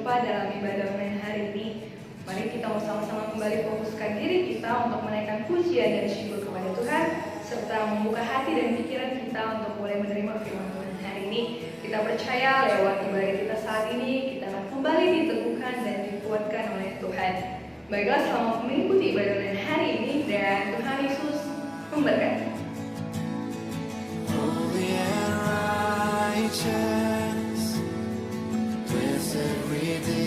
berjumpa dalam ibadah online hari ini. Mari kita sama-sama kembali fokuskan diri kita untuk menaikkan pujian dan syukur kepada Tuhan, serta membuka hati dan pikiran kita untuk mulai menerima firman Tuhan hari ini. Kita percaya lewat ibadah kita saat ini, kita akan kembali diteguhkan dan dikuatkan oleh Tuhan. Baiklah, selamat mengikuti ibadah online hari ini, dan Tuhan Yesus memberkati. Holy and righteous, blessed Redeemer,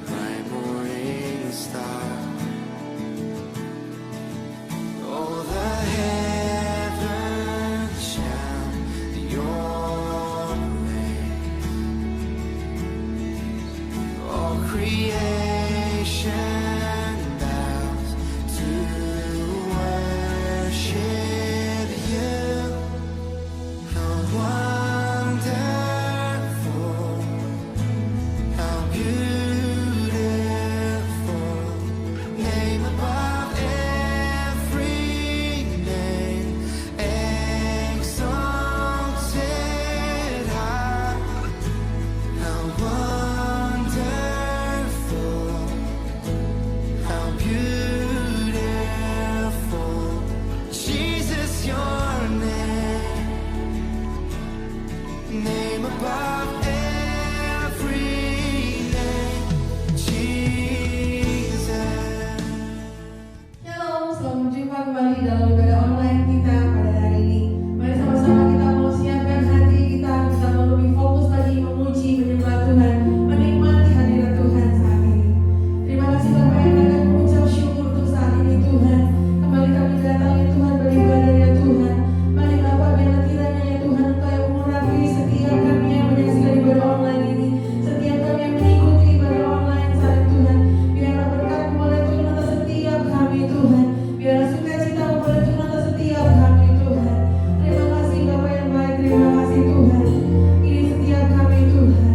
my morning star. Oh, the heavens shout your praise. All creation bows to worship you. How wonderful, how beautiful, name above every name, exalted high. How wonderful, how beautiful, Jesus, your name above every name, Jesus. Shalom, selamat berjumpa kembali dalam ibadah online kita pada hari ini. Mari sama-sama kita mau siapkan hati kita mau lebih fokus lagi memuji, menyembah Tuhan, menikmati hadirat Tuhan saat ini. Terima kasih Bapak yang akan mengucap syukur untuk saat ini Tuhan. Kembali kami datang ya Tuhan beribadah ya Tuhan. Mari Bapak biarlah kiranya ya Tuhan Engkau yang mengurapi setiap kami yang menyaksikan ibadah online ini, setiap kami yang mengikuti ibadah online saat ini Tuhan. Biarlah berkat-Mu boleh turun atas setiap kami Tuhan. Biarlah sukacita-Mu boleh turun atas setiap kami Tuhan. Terima kasih Bapak yang baik, terima kasih Tuhan. Ini setiap kami Tuhan.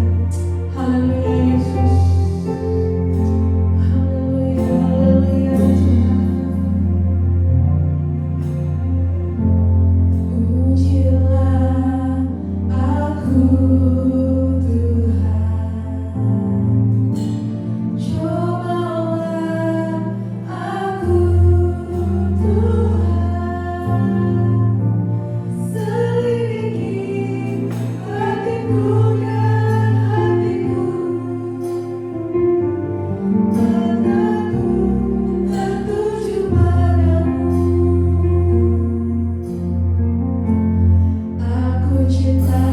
Haleluya Yesus. Haleluya, haleluya Tuhan. Pujilah aku Tuhan. Cobalah aku Tuhan. Selidiki hatiku dan hatiku. Mataku tertuju padamu. Aku cinta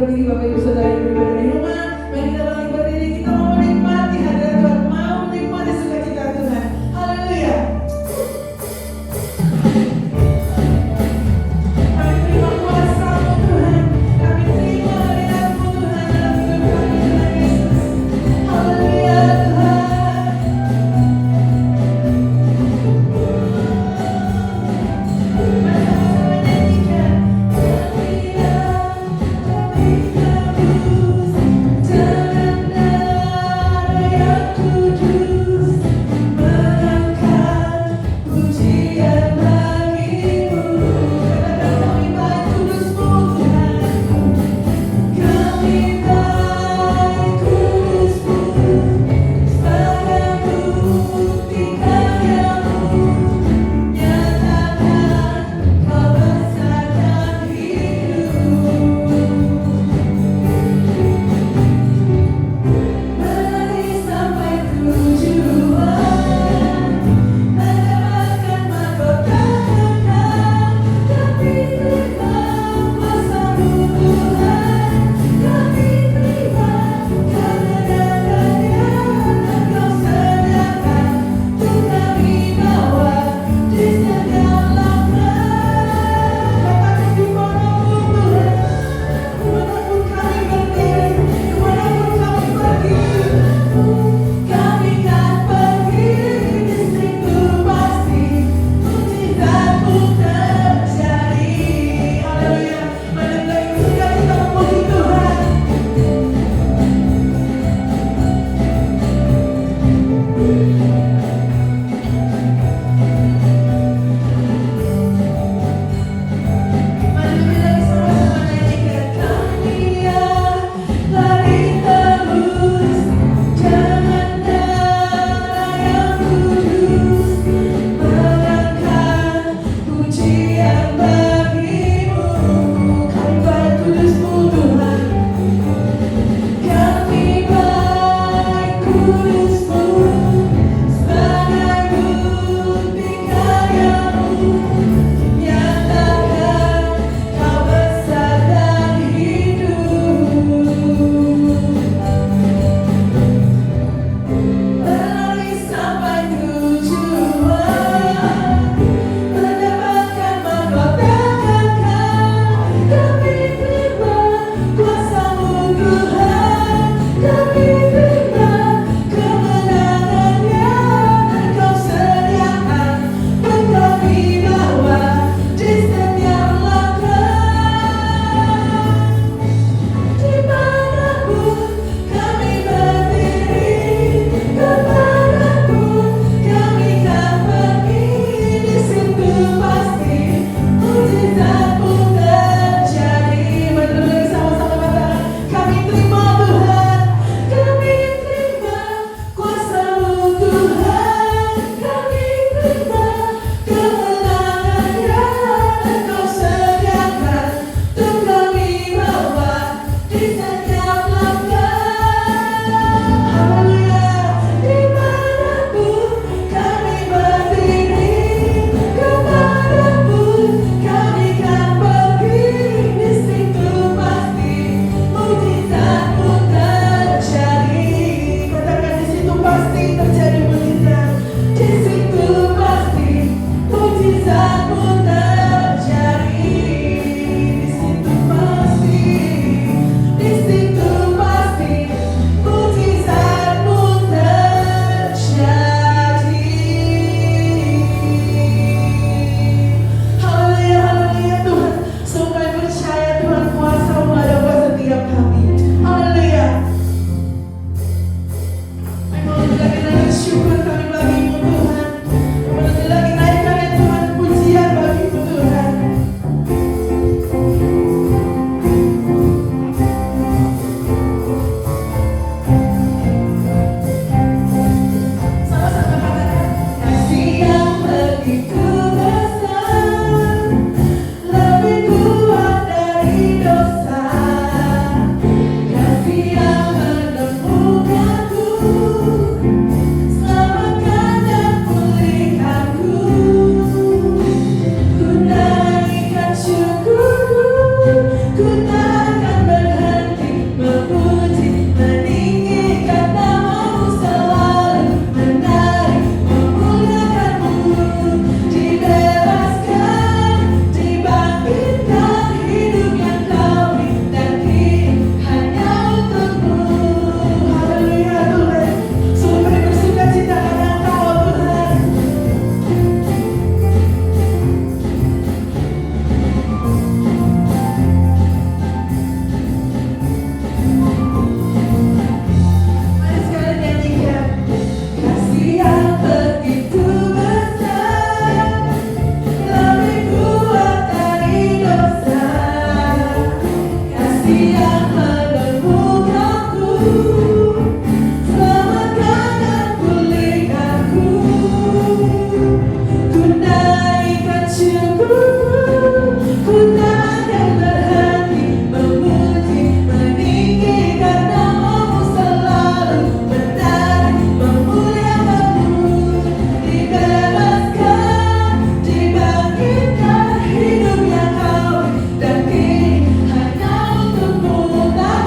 berdiri Bapak Ibu Saudara yang berada di rumah. Mari kita bangkit berdiri, kita mau menikmati hadirat Tuhan, mau menikmati sukacita Tuhan. Haleluya. Kami terima kuasa-Mu Tuhan, kami terima hadirat-Mu Tuhan dalam hidup kami Tuhan Yesus. Haleluya Tuhan. Mari sama-sama nyanyikan. Haleluya, kami yang menemukanku, selamatkan dan pulihkanku. Ku naikkan syukurku, ku tak akan berhenti memuji, meninggikan namamu selalu, benar memuliakanmu. Dibebaskan, dibangkitkan, hidup yang kau dan kini hanya untukmu tak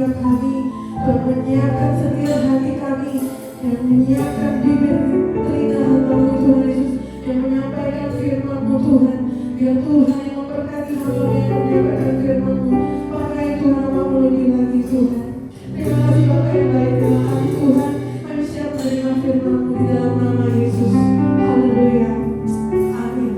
setiap kami, Tuhan menyiapkan setiap hati kami, dan menyiapkan bibir telinga hamba-Mu Tuhan Yesus, yang menyampaikan firman-Mu Tuhan. Biar Tuhan yang memberkati hamba-Mu yang menyampaikan firman-Mu. Pakai Tuhan nama-Mu lebih lagi Tuhan. Terima kasih Bapa yang baik, terima kasih Tuhan. Kami siap menerima firman-Mu di dalam nama Yesus. Haleluya. Amin.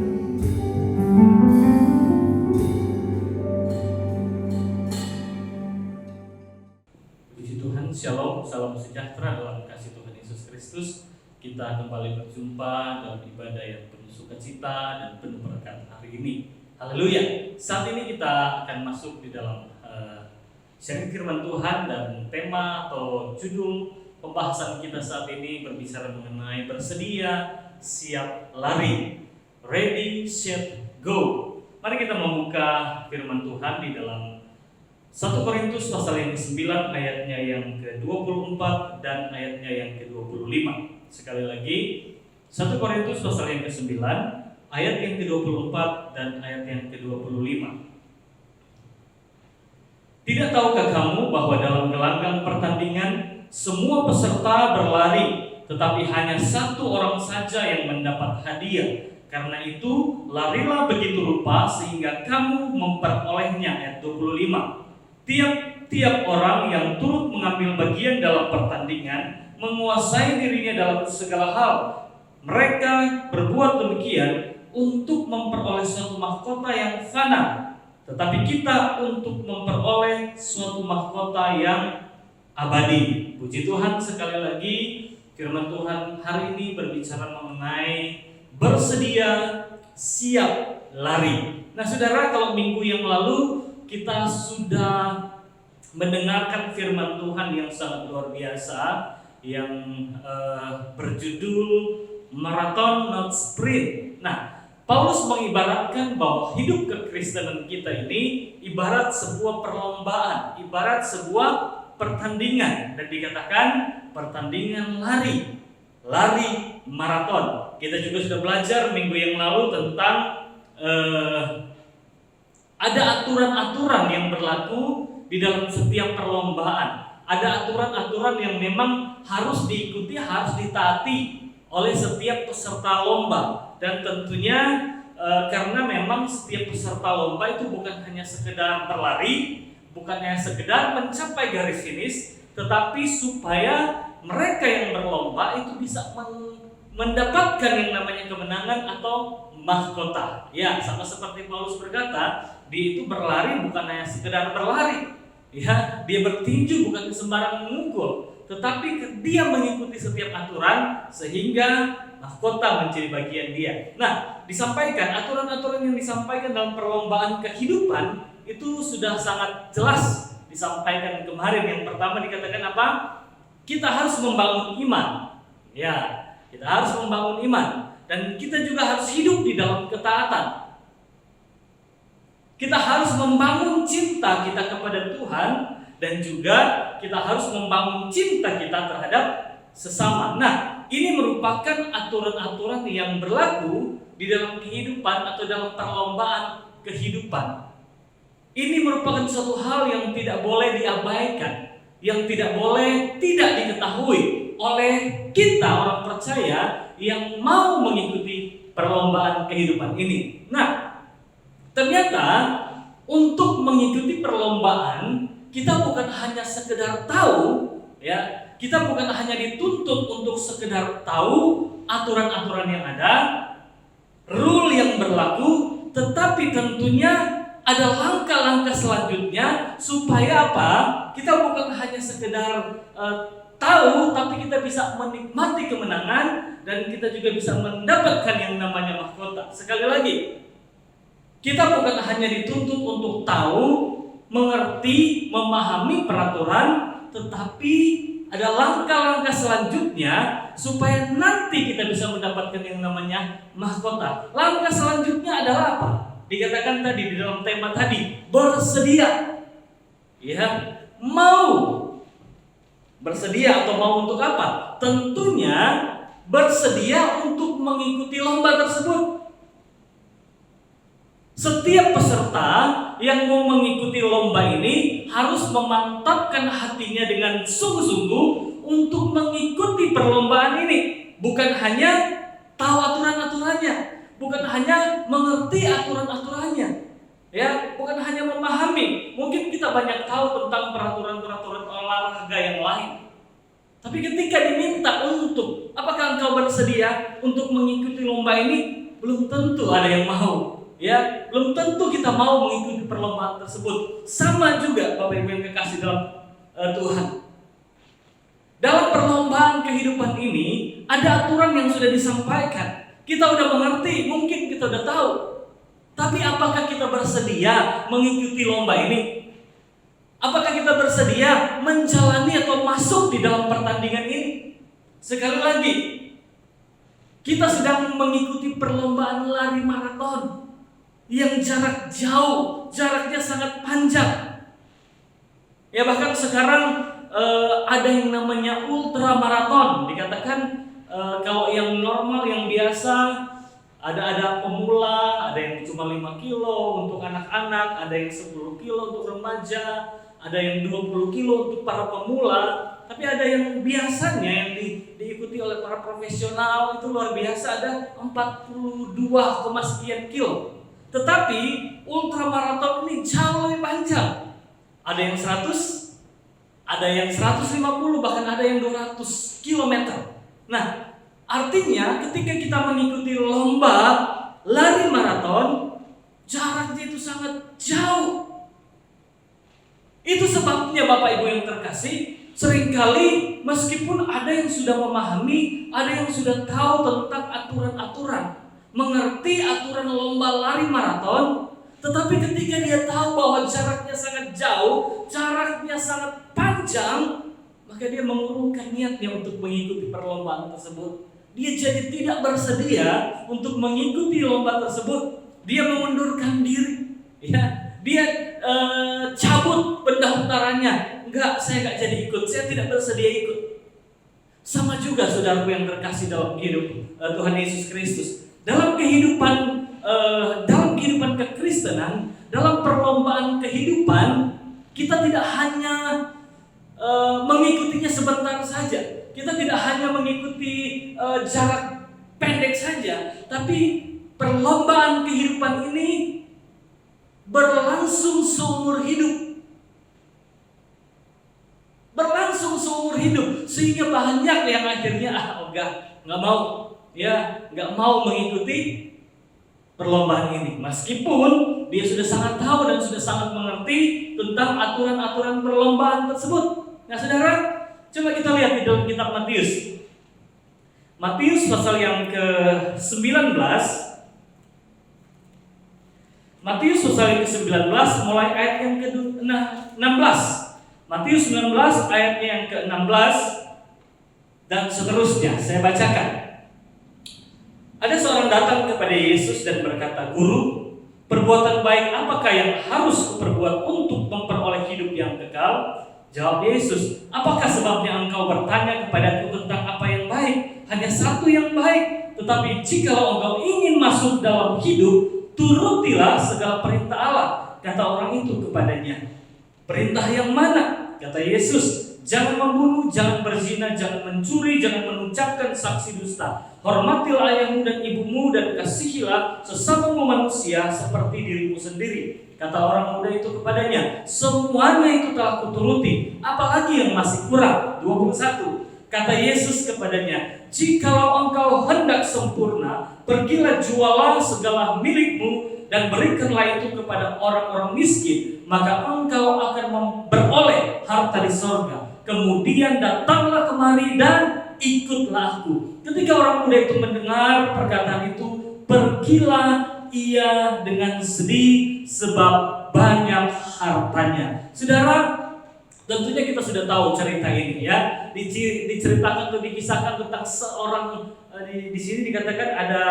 Puji Tuhan, Shalom, salam sejahtera dalam kasih Tuhan Yesus Kristus. Kita kembali berjumpa dalam ibadah yang penuh sukacita dan penuh berkat hari ini. Haleluya. Saat ini kita akan masuk di dalam sharing firman Tuhan, dan tema atau judul pembahasan kita saat ini berbicara mengenai bersedia, siap, lari. Ready, set, go. Mari kita membuka firman Tuhan di dalam 1 Korintus pasal yang ke-9 ayatnya yang ke-24 dan ayatnya yang ke-25. Sekali lagi, 1 Korintus pasal yang ke-9 ayat yang ke-24 dan ayat yang ke-25. Tidak tahukah kamu bahwa dalam gelanggang pertandingan semua peserta berlari, tetapi hanya satu orang saja yang mendapat hadiah? Karena itu, larilah begitu rupa sehingga kamu memperolehnya. Ayat 25. Tiap-tiap orang yang turut mengambil bagian dalam pertandingan menguasai dirinya dalam segala hal. Mereka berbuat demikian untuk memperoleh suatu mahkota yang fana, tetapi kita untuk memperoleh suatu mahkota yang abadi. Puji Tuhan, sekali lagi firman Tuhan hari ini berbicara mengenai bersedia, siap, lari. Nah saudara, kalau minggu yang lalu kita sudah mendengarkan firman Tuhan yang sangat luar biasa, yang berjudul Marathon Not Sprint. Nah, Paulus mengibaratkan bahwa hidup kekristenan kita ini ibarat sebuah perlombaan, ibarat sebuah pertandingan, dan dikatakan pertandingan lari maraton. Kita juga sudah belajar minggu yang lalu tentang ada aturan-aturan yang berlaku di dalam setiap perlombaan. Ada aturan-aturan yang memang harus diikuti, harus ditaati oleh setiap peserta lomba. Dan tentunya karena memang setiap peserta lomba itu bukan hanya sekedar berlari, bukan hanya sekedar mencapai garis finish, tetapi supaya mereka yang berlomba itu bisa mendapatkan yang namanya kemenangan atau mahkota. Ya, sama seperti Paulus berkata, dia itu berlari bukan hanya sekedar berlari. Ya, dia bertinju bukan sembarang memukul, tetapi dia mengikuti setiap aturan sehingga mahkota menjadi bagian dia. Nah, disampaikan aturan-aturan yang disampaikan dalam perlombaan kehidupan itu sudah sangat jelas disampaikan kemarin. Yang pertama dikatakan apa? Kita harus membangun iman. Ya, kita harus membangun iman, dan kita juga harus hidup di dalam ketaatan. Kita harus membangun cinta kita kepada Tuhan, dan juga kita harus membangun cinta kita terhadap sesama. Nah, ini merupakan aturan-aturan yang berlaku di dalam kehidupan atau dalam perlombaan kehidupan. Ini merupakan suatu hal yang tidak boleh diabaikan, yang tidak boleh tidak diketahui oleh kita orang percaya yang mau mengikuti perlombaan kehidupan ini. Nah, ternyata untuk mengikuti perlombaan kita bukan hanya sekedar tahu, ya, kita bukan hanya dituntut untuk sekedar tahu aturan-aturan yang ada, rule yang berlaku, tetapi tentunya ada langkah-langkah selanjutnya supaya apa? Kita bukan hanya sekedar tahu, tapi kita bisa menikmati kemenangan, dan kita juga bisa mendapatkan yang namanya mahkota. Sekali lagi, kita bukan hanya dituntut untuk tahu, mengerti, memahami peraturan, tetapi ada langkah-langkah selanjutnya supaya nanti kita bisa mendapatkan yang namanya mahkota. Langkah selanjutnya adalah apa? Dikatakan tadi di dalam tema tadi, bersedia. Ya, mau bersedia atau mau untuk apa? Tentunya bersedia untuk mengikuti lomba tersebut. Setiap peserta yang mau mengikuti lomba ini harus memantapkan hatinya dengan sungguh-sungguh untuk mengikuti perlombaan ini. Bukan hanya tahu aturan-aturannya, bukan hanya mengerti aturan-aturannya, ya, bukan hanya memahami. Mungkin kita banyak tahu tentang peraturan-peraturan olahraga yang lain, tapi ketika diminta untuk, apakah engkau bersedia untuk mengikuti lomba ini? Belum tentu ada yang mau. Ya, belum tentu kita mau mengikuti perlombaan tersebut. Sama juga Bapak Ibu yang kekasih dalam Tuhan. Dalam perlombaan kehidupan ini ada aturan yang sudah disampaikan. Kita udah mengerti, mungkin kita udah tahu. Tapi apakah kita bersedia mengikuti lomba ini? Apakah kita bersedia menjalani atau masuk di dalam pertandingan ini? Sekali lagi, kita sedang mengikuti perlombaan lari maraton yang jarak jauh, jaraknya sangat panjang. Ya, bahkan sekarang ada yang namanya ultra maraton. Dikatakan kalau yang normal, yang biasa, ada pemula, ada yang cuma 5 kilo untuk anak-anak, ada yang 10 kilo untuk remaja, ada yang 20 kilo untuk para pemula. Tapi ada yang biasanya yang diikuti oleh para profesional, itu luar biasa, ada 42, sekian kilo. Tetapi ultramaraton ini jauh lebih panjang. Ada yang 100, ada yang 150, bahkan ada yang 200 km. Nah, artinya ketika kita mengikuti lomba lari maraton, jaraknya itu sangat jauh. Itu sebabnya Bapak Ibu yang terkasih, seringkali meskipun ada yang sudah memahami, ada yang sudah tahu tentang aturan-aturan, mengerti aturan lomba lari maraton, tetapi ketika dia tahu bahwa jaraknya sangat jauh, jaraknya sangat panjang, maka dia mengurungkan niatnya untuk mengikuti perlombaan tersebut. Dia jadi tidak bersedia untuk mengikuti lomba tersebut. Dia mengundurkan diri, ya. Dia cabut pendaftarannya. Enggak, saya enggak jadi ikut, saya tidak bersedia ikut. Sama juga saudaraku yang terkasih dalam hidup Tuhan Yesus Kristus. Dalam kehidupan kekristenan, dalam perlombaan kehidupan, kita tidak hanya mengikutinya sebentar saja. Kita tidak hanya mengikuti jarak pendek saja, tapi perlombaan kehidupan ini berlangsung seumur hidup. Berlangsung seumur hidup, sehingga banyak yang akhirnya nggak mau mengikuti perlombaan ini, meskipun dia sudah sangat tahu dan sudah sangat mengerti tentang aturan-aturan perlombaan tersebut. Nah, saudara, coba kita lihat di dalam kitab Matius. Matius pasal yang ke-19. Matius pasal yang ke-19 mulai ayat yang ke-16. Matius 19 ayatnya yang ke-16 dan seterusnya. Saya bacakan. Ada seorang datang kepada Yesus dan berkata, "Guru, perbuatan baik apakah yang harus kuperbuat untuk memperoleh hidup yang kekal?" Jawab Yesus, "Apakah sebabnya engkau bertanya kepadaku tentang apa yang baik? Hanya satu yang baik. Tetapi jikalau engkau ingin masuk dalam hidup, turutilah segala perintah Allah." Kata orang itu kepadanya, "Perintah yang mana?" Kata Yesus, "Jangan membunuh, jangan berzina, jangan mencuri, jangan mengucapkan saksi dusta. Hormatilah ayahmu dan ibumu dan kasihilah sesamamu manusia seperti dirimu sendiri." Kata orang muda itu kepadanya, "Semuanya itu telah kuturuti, apalagi yang masih kurang?" 21. Kata Yesus kepadanya, "Jikalau engkau hendak sempurna, pergilah jualah segala milikmu dan berikanlah itu kepada orang-orang miskin, maka engkau akan beroleh harta di sorga. Kemudian datanglah kemari dan ikutlah aku." Ketika orang muda itu mendengar perkataan itu, pergilah ia dengan sedih sebab banyak hartanya. Saudara, tentunya kita sudah tahu cerita ini, ya. Diceritakan atau dikisahkan tentang seorang, di sini dikatakan ada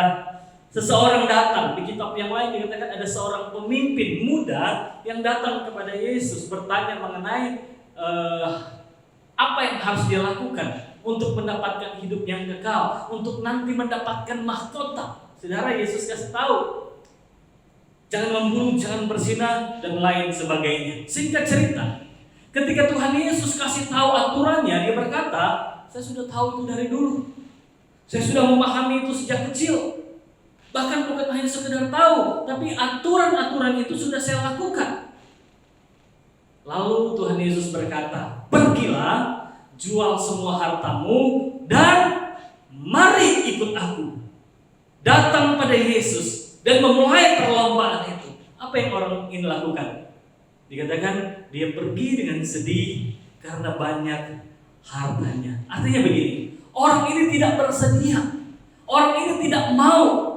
seseorang datang. Di kitab yang lain dikatakan ada seorang pemimpin muda yang datang kepada Yesus bertanya mengenai apa yang harus dia lakukan untuk mendapatkan hidup yang kekal, untuk nanti mendapatkan mahkota. Saudara, Yesus kasih tahu, jangan memburu, jangan berzina, dan lain sebagainya. Singkat cerita, ketika Tuhan Yesus kasih tahu aturannya, dia berkata, saya sudah tahu itu dari dulu. Saya sudah memahami itu sejak kecil. Bahkan bukan hanya sekedar tahu, tapi aturan-aturan itu sudah saya lakukan. Lalu Tuhan Yesus berkata, pergilah, jual semua hartamu, dan mari ikut aku. Datang pada Yesus dan memulai perlombaan itu. Apa yang orang ini lakukan? Dikatakan dia pergi dengan sedih karena banyak hartanya. Artinya begini, orang ini tidak bersedia. Orang ini tidak mau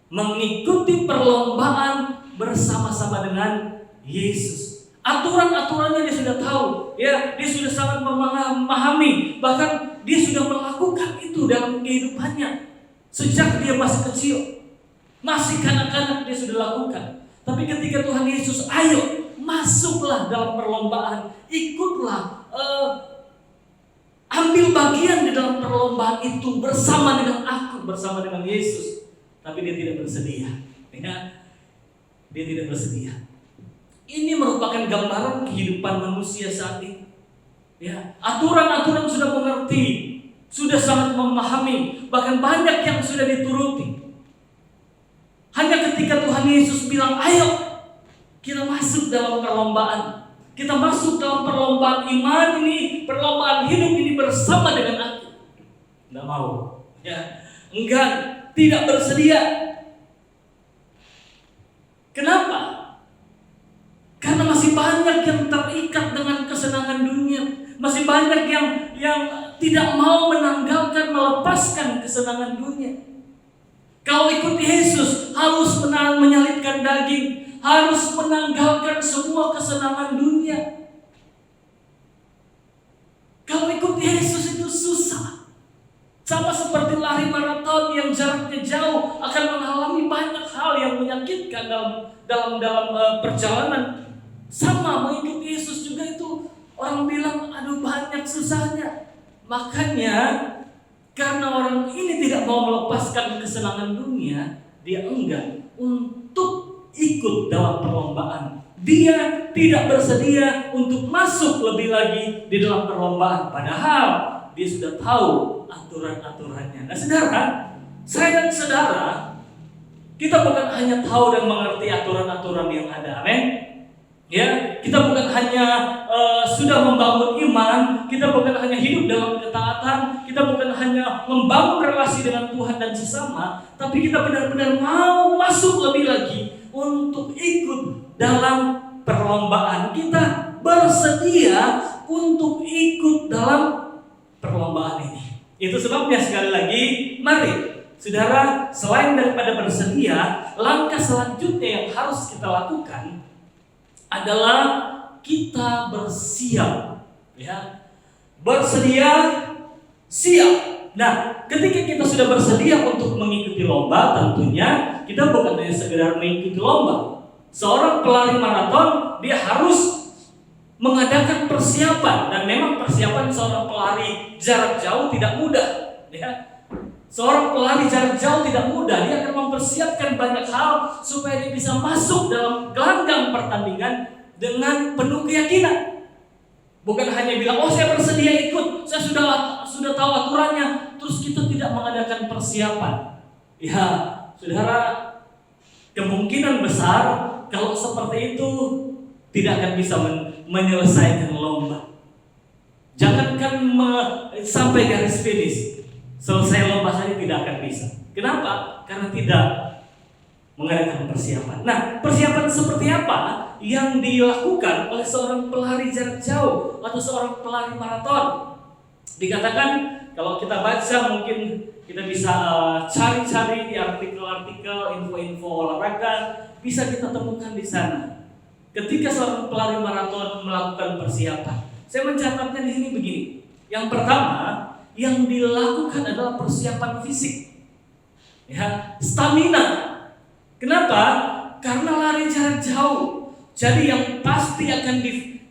mengikuti perlombaan bersama-sama dengan Yesus. Aturan-aturannya dia sudah tahu, ya, dia sudah sangat memahami, bahkan dia sudah melakukan itu dalam kehidupannya sejak dia masih kecil, masih kanak-kanak dia sudah lakukan. Tapi ketika Tuhan Yesus, ayo masuklah dalam perlombaan, ikutlah, ambil bagian di dalam perlombaan itu bersama dengan aku, bersama dengan Yesus. Tapi dia tidak bersedia, ya, dia tidak bersedia. Ini merupakan gambaran kehidupan manusia saat ini. Ya, aturan-aturan sudah mengerti, sudah sangat memahami, bahkan banyak yang sudah dituruti. Hanya ketika Tuhan Yesus bilang, ayo kita masuk dalam perlombaan, kita masuk dalam perlombaan iman ini, perlombaan hidup ini bersama dengan aku, tidak mau, ya, enggan, tidak bersedia. Kenapa? Karena masih banyak yang terikat dengan kesenangan dunia, masih banyak yang tidak mau menanggalkan, melepaskan kesenangan dunia. Kalau ikut Yesus harus menyalipkan daging, harus menanggalkan semua kesenangan dunia. Kalau ikut Yesus itu susah. Sama seperti lari maraton yang jaraknya jauh akan mengalami banyak hal yang menyakitkan dalam perjalanan. Sama mengikuti Yesus juga itu orang bilang, aduh banyak susahnya. Makanya karena orang ini tidak mau melepaskan kesenangan dunia, dia enggan untuk ikut dalam perlombaan. Dia tidak bersedia untuk masuk lebih lagi di dalam perlombaan. Padahal dia sudah tahu aturan-aturannya. Nah saudara, saya dan saudara, kita bukan hanya tahu dan mengerti aturan-aturan yang ada. Amin. Ya, kita bukan hanya sudah membangun iman, kita bukan hanya hidup dalam ketaatan, kita bukan hanya membangun relasi dengan Tuhan dan sesama, tapi kita benar-benar mau masuk lebih lagi untuk ikut dalam perlombaan. Kita bersedia untuk ikut dalam perlombaan ini. Itu sebabnya sekali lagi, mari saudara, selain daripada bersedia, langkah selanjutnya yang harus kita lakukan adalah kita bersiap, ya, bersedia, siap. Nah, ketika kita sudah bersedia untuk mengikuti lomba, tentunya kita bukan hanya sekedar mengikuti lomba. Seorang pelari maraton dia harus mengadakan persiapan, dan memang persiapan seorang pelari jarak jauh tidak mudah, ya. Seorang pelari jarak jauh tidak mudah, dia akan mempersiapkan banyak hal supaya dia bisa masuk dalam gelanggang pertandingan dengan penuh keyakinan. Bukan hanya bilang, oh saya bersedia ikut, saya sudah tahu aturannya, terus kita tidak mengadakan persiapan. Ya, saudara, kemungkinan besar kalau seperti itu tidak akan bisa menyelesaikan lomba. Jangankan sampai garis finish, selesai lomba saja tidak akan bisa. Kenapa? Karena tidak mengadakan persiapan. Nah, persiapan seperti apa yang dilakukan oleh seorang pelari jarak jauh atau seorang pelari maraton? Dikatakan, kalau kita baca mungkin kita bisa cari-cari di artikel-artikel, info-info olahraga, bisa kita temukan di sana. Ketika seorang pelari maraton melakukan persiapan, saya mencatatnya di sini begini. Yang pertama, yang dilakukan adalah persiapan fisik, ya, stamina. Kenapa? Karena lari jarak jauh. Jadi yang pasti akan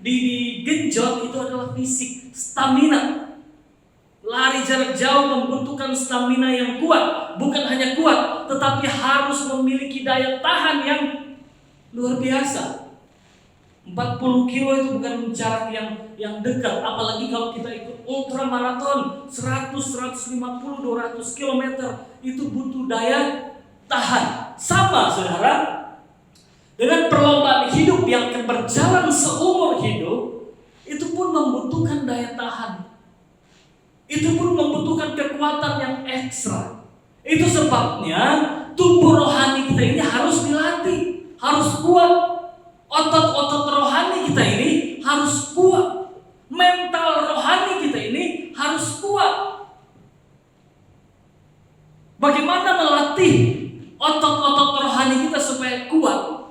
digenjot itu adalah fisik, stamina. Lari jarak jauh membutuhkan stamina yang kuat. Bukan hanya kuat, tetapi harus memiliki daya tahan yang Luar biasa. 40 kilo itu bukan jarak yang dekat, apalagi kalau kita ikut ultramaraton 100, 150, 200 km itu butuh daya tahan. Sama saudara, dengan perlombaan hidup yang akan berjalan seumur hidup, itu pun membutuhkan daya tahan. Itu pun membutuhkan kekuatan yang ekstra. Itu sebabnya tubuh rohani kita ini harus dilatih, harus kuat. Otot-otot rohani kita ini harus kuat. Mental rohani kita ini harus kuat. Bagaimana melatih otot-otot rohani kita supaya kuat?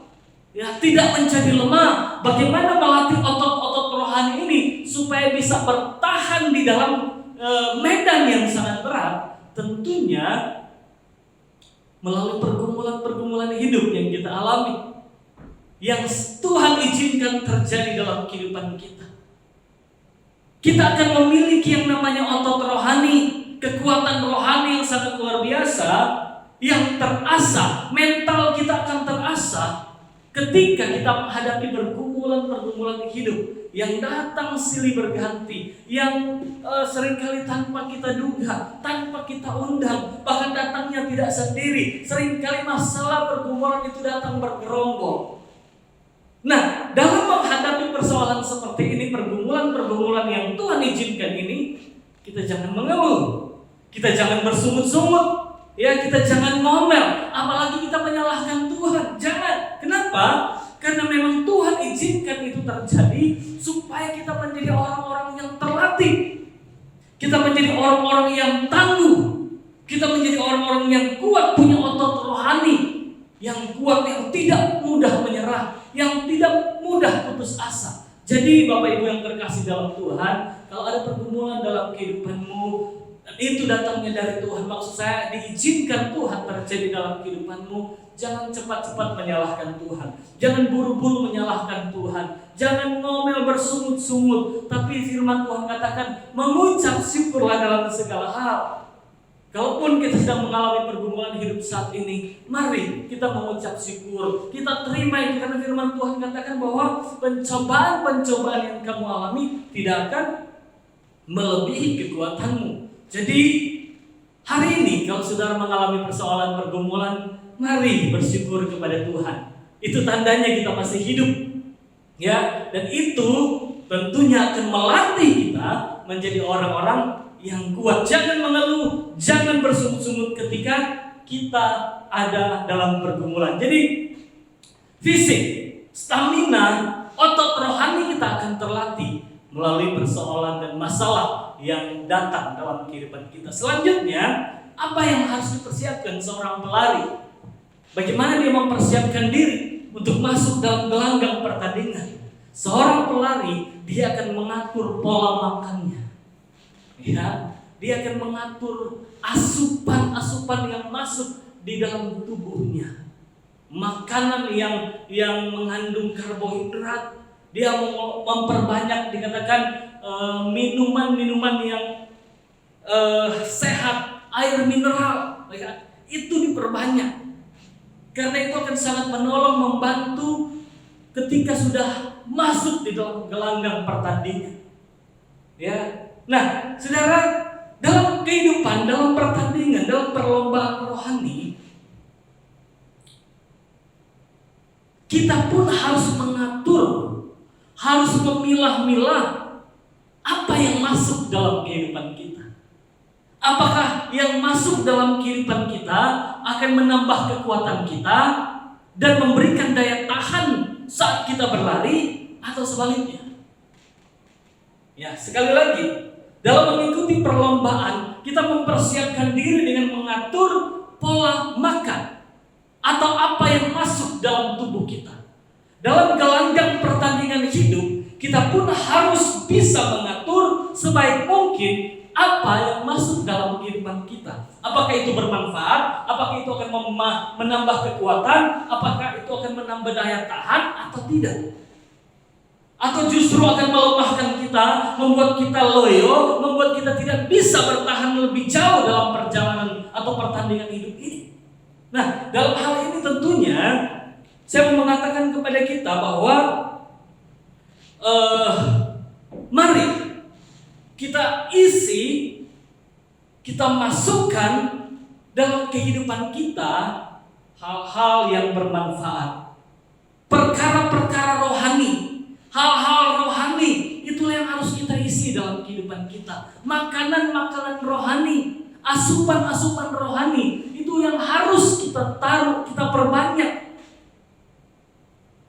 Ya, tidak menjadi lemah. Bagaimana melatih otot-otot rohani ini supaya bisa bertahan di dalam medan yang sangat berat? Tentunya melalui pergumulan-pergumulan hidup yang kita alami, yang Tuhan izinkan terjadi dalam kehidupan kita. Kita akan memiliki yang namanya otot rohani, kekuatan rohani yang sangat luar biasa, yang terasah. Mental kita akan terasah ketika kita menghadapi pergumulan-pergumulan hidup yang datang silih berganti, yang seringkali tanpa kita duga, tanpa kita undang, bahkan datangnya tidak sendiri. Seringkali masalah pergumulan itu datang bergerombol. Nah, dalam menghadapi persoalan seperti ini, pergumulan-pergumulan yang Tuhan izinkan ini, kita jangan mengeluh, kita jangan bersungut-sungut, ya, kita jangan ngomel, apalagi kita menyalahkan Tuhan. Jangan. Kenapa? Karena memang Tuhan izinkan itu terjadi supaya kita menjadi orang-orang yang terlatih, kita menjadi orang-orang yang tangguh, kita menjadi orang-orang yang kuat, punya otot rohani yang kuat, yang tidak mudah menyerah, yang tidak mudah putus asa. Jadi Bapak Ibu yang terkasih dalam Tuhan, kalau ada pergumulan dalam kehidupanmu, dan itu datangnya dari Tuhan, maksud saya diizinkan Tuhan terjadi dalam kehidupanmu, jangan cepat-cepat menyalahkan Tuhan, jangan buru-buru menyalahkan Tuhan, jangan ngomel bersungut-sungut, tapi firman Tuhan katakan mengucap syukurlah dalam segala hal. Kalaupun kita sedang mengalami pergumulan hidup saat ini, mari kita mengucap syukur, kita terima itu, karena firman Tuhan katakan bahwa pencobaan-pencobaan yang kamu alami tidak akan melebihi kekuatanmu. Jadi hari ini kalau saudara mengalami persoalan pergumulan, mari bersyukur kepada Tuhan. Itu tandanya kita masih hidup, ya, dan itu tentunya akan melatih kita menjadi orang-orang yang kuat. Jangan mengeluh, jangan bersungut-sungut ketika kita ada dalam pergumulan. Jadi fisik, stamina, otot rohani kita akan terlatih melalui persoalan dan masalah yang datang dalam kehidupan kita. Selanjutnya, apa yang harus dipersiapkan seorang pelari? Bagaimana dia mempersiapkan diri untuk masuk dalam gelanggang pertandingan? Seorang pelari, dia akan mengatur pola makannya. Ya, dia akan mengatur asupan-asupan yang masuk di dalam tubuhnya. Makanan yang mengandung karbohidrat, dia memperbanyak, dikatakan minuman-minuman yang sehat, air mineral, ya, itu diperbanyak. Karena itu akan sangat menolong, membantu ketika sudah masuk di dalam gelanggang pertandingan. Ya. Nah, saudara, dalam kehidupan, dalam pertandingan, dalam perlombaan rohani, kita pun harus mengatur, harus memilah-milah apa yang masuk dalam kehidupan kita. Apakah yang masuk dalam kehidupan kita akan menambah kekuatan kita dan memberikan daya tahan saat kita berlari, atau sebaliknya? Ya, sekali lagi, dalam mengikuti perlombaan, kita mempersiapkan diri dengan mengatur pola makan atau apa yang masuk dalam tubuh kita. Dalam gelanggang pertandingan hidup, kita pun harus bisa mengatur sebaik mungkin apa yang masuk dalam kehidupan kita. Apakah itu bermanfaat? Apakah itu akan menambah kekuatan? Apakah itu akan menambah daya tahan atau tidak? Atau justru akan melemahkan kita, membuat kita loyo, membuat kita tidak bisa bertahan lebih jauh dalam perjalanan atau pertandingan hidup ini. Nah, dalam hal ini tentunya Saya mau mengatakan kepada kita bahwa mari kita isi, kita masukkan dalam kehidupan kita hal-hal yang bermanfaat, perkara-perkara rohani, hal-hal rohani. Itulah yang harus kita isi dalam kehidupan kita. Makanan-makanan rohani, asupan-asupan rohani, itu yang harus kita taruh, kita perbanyak.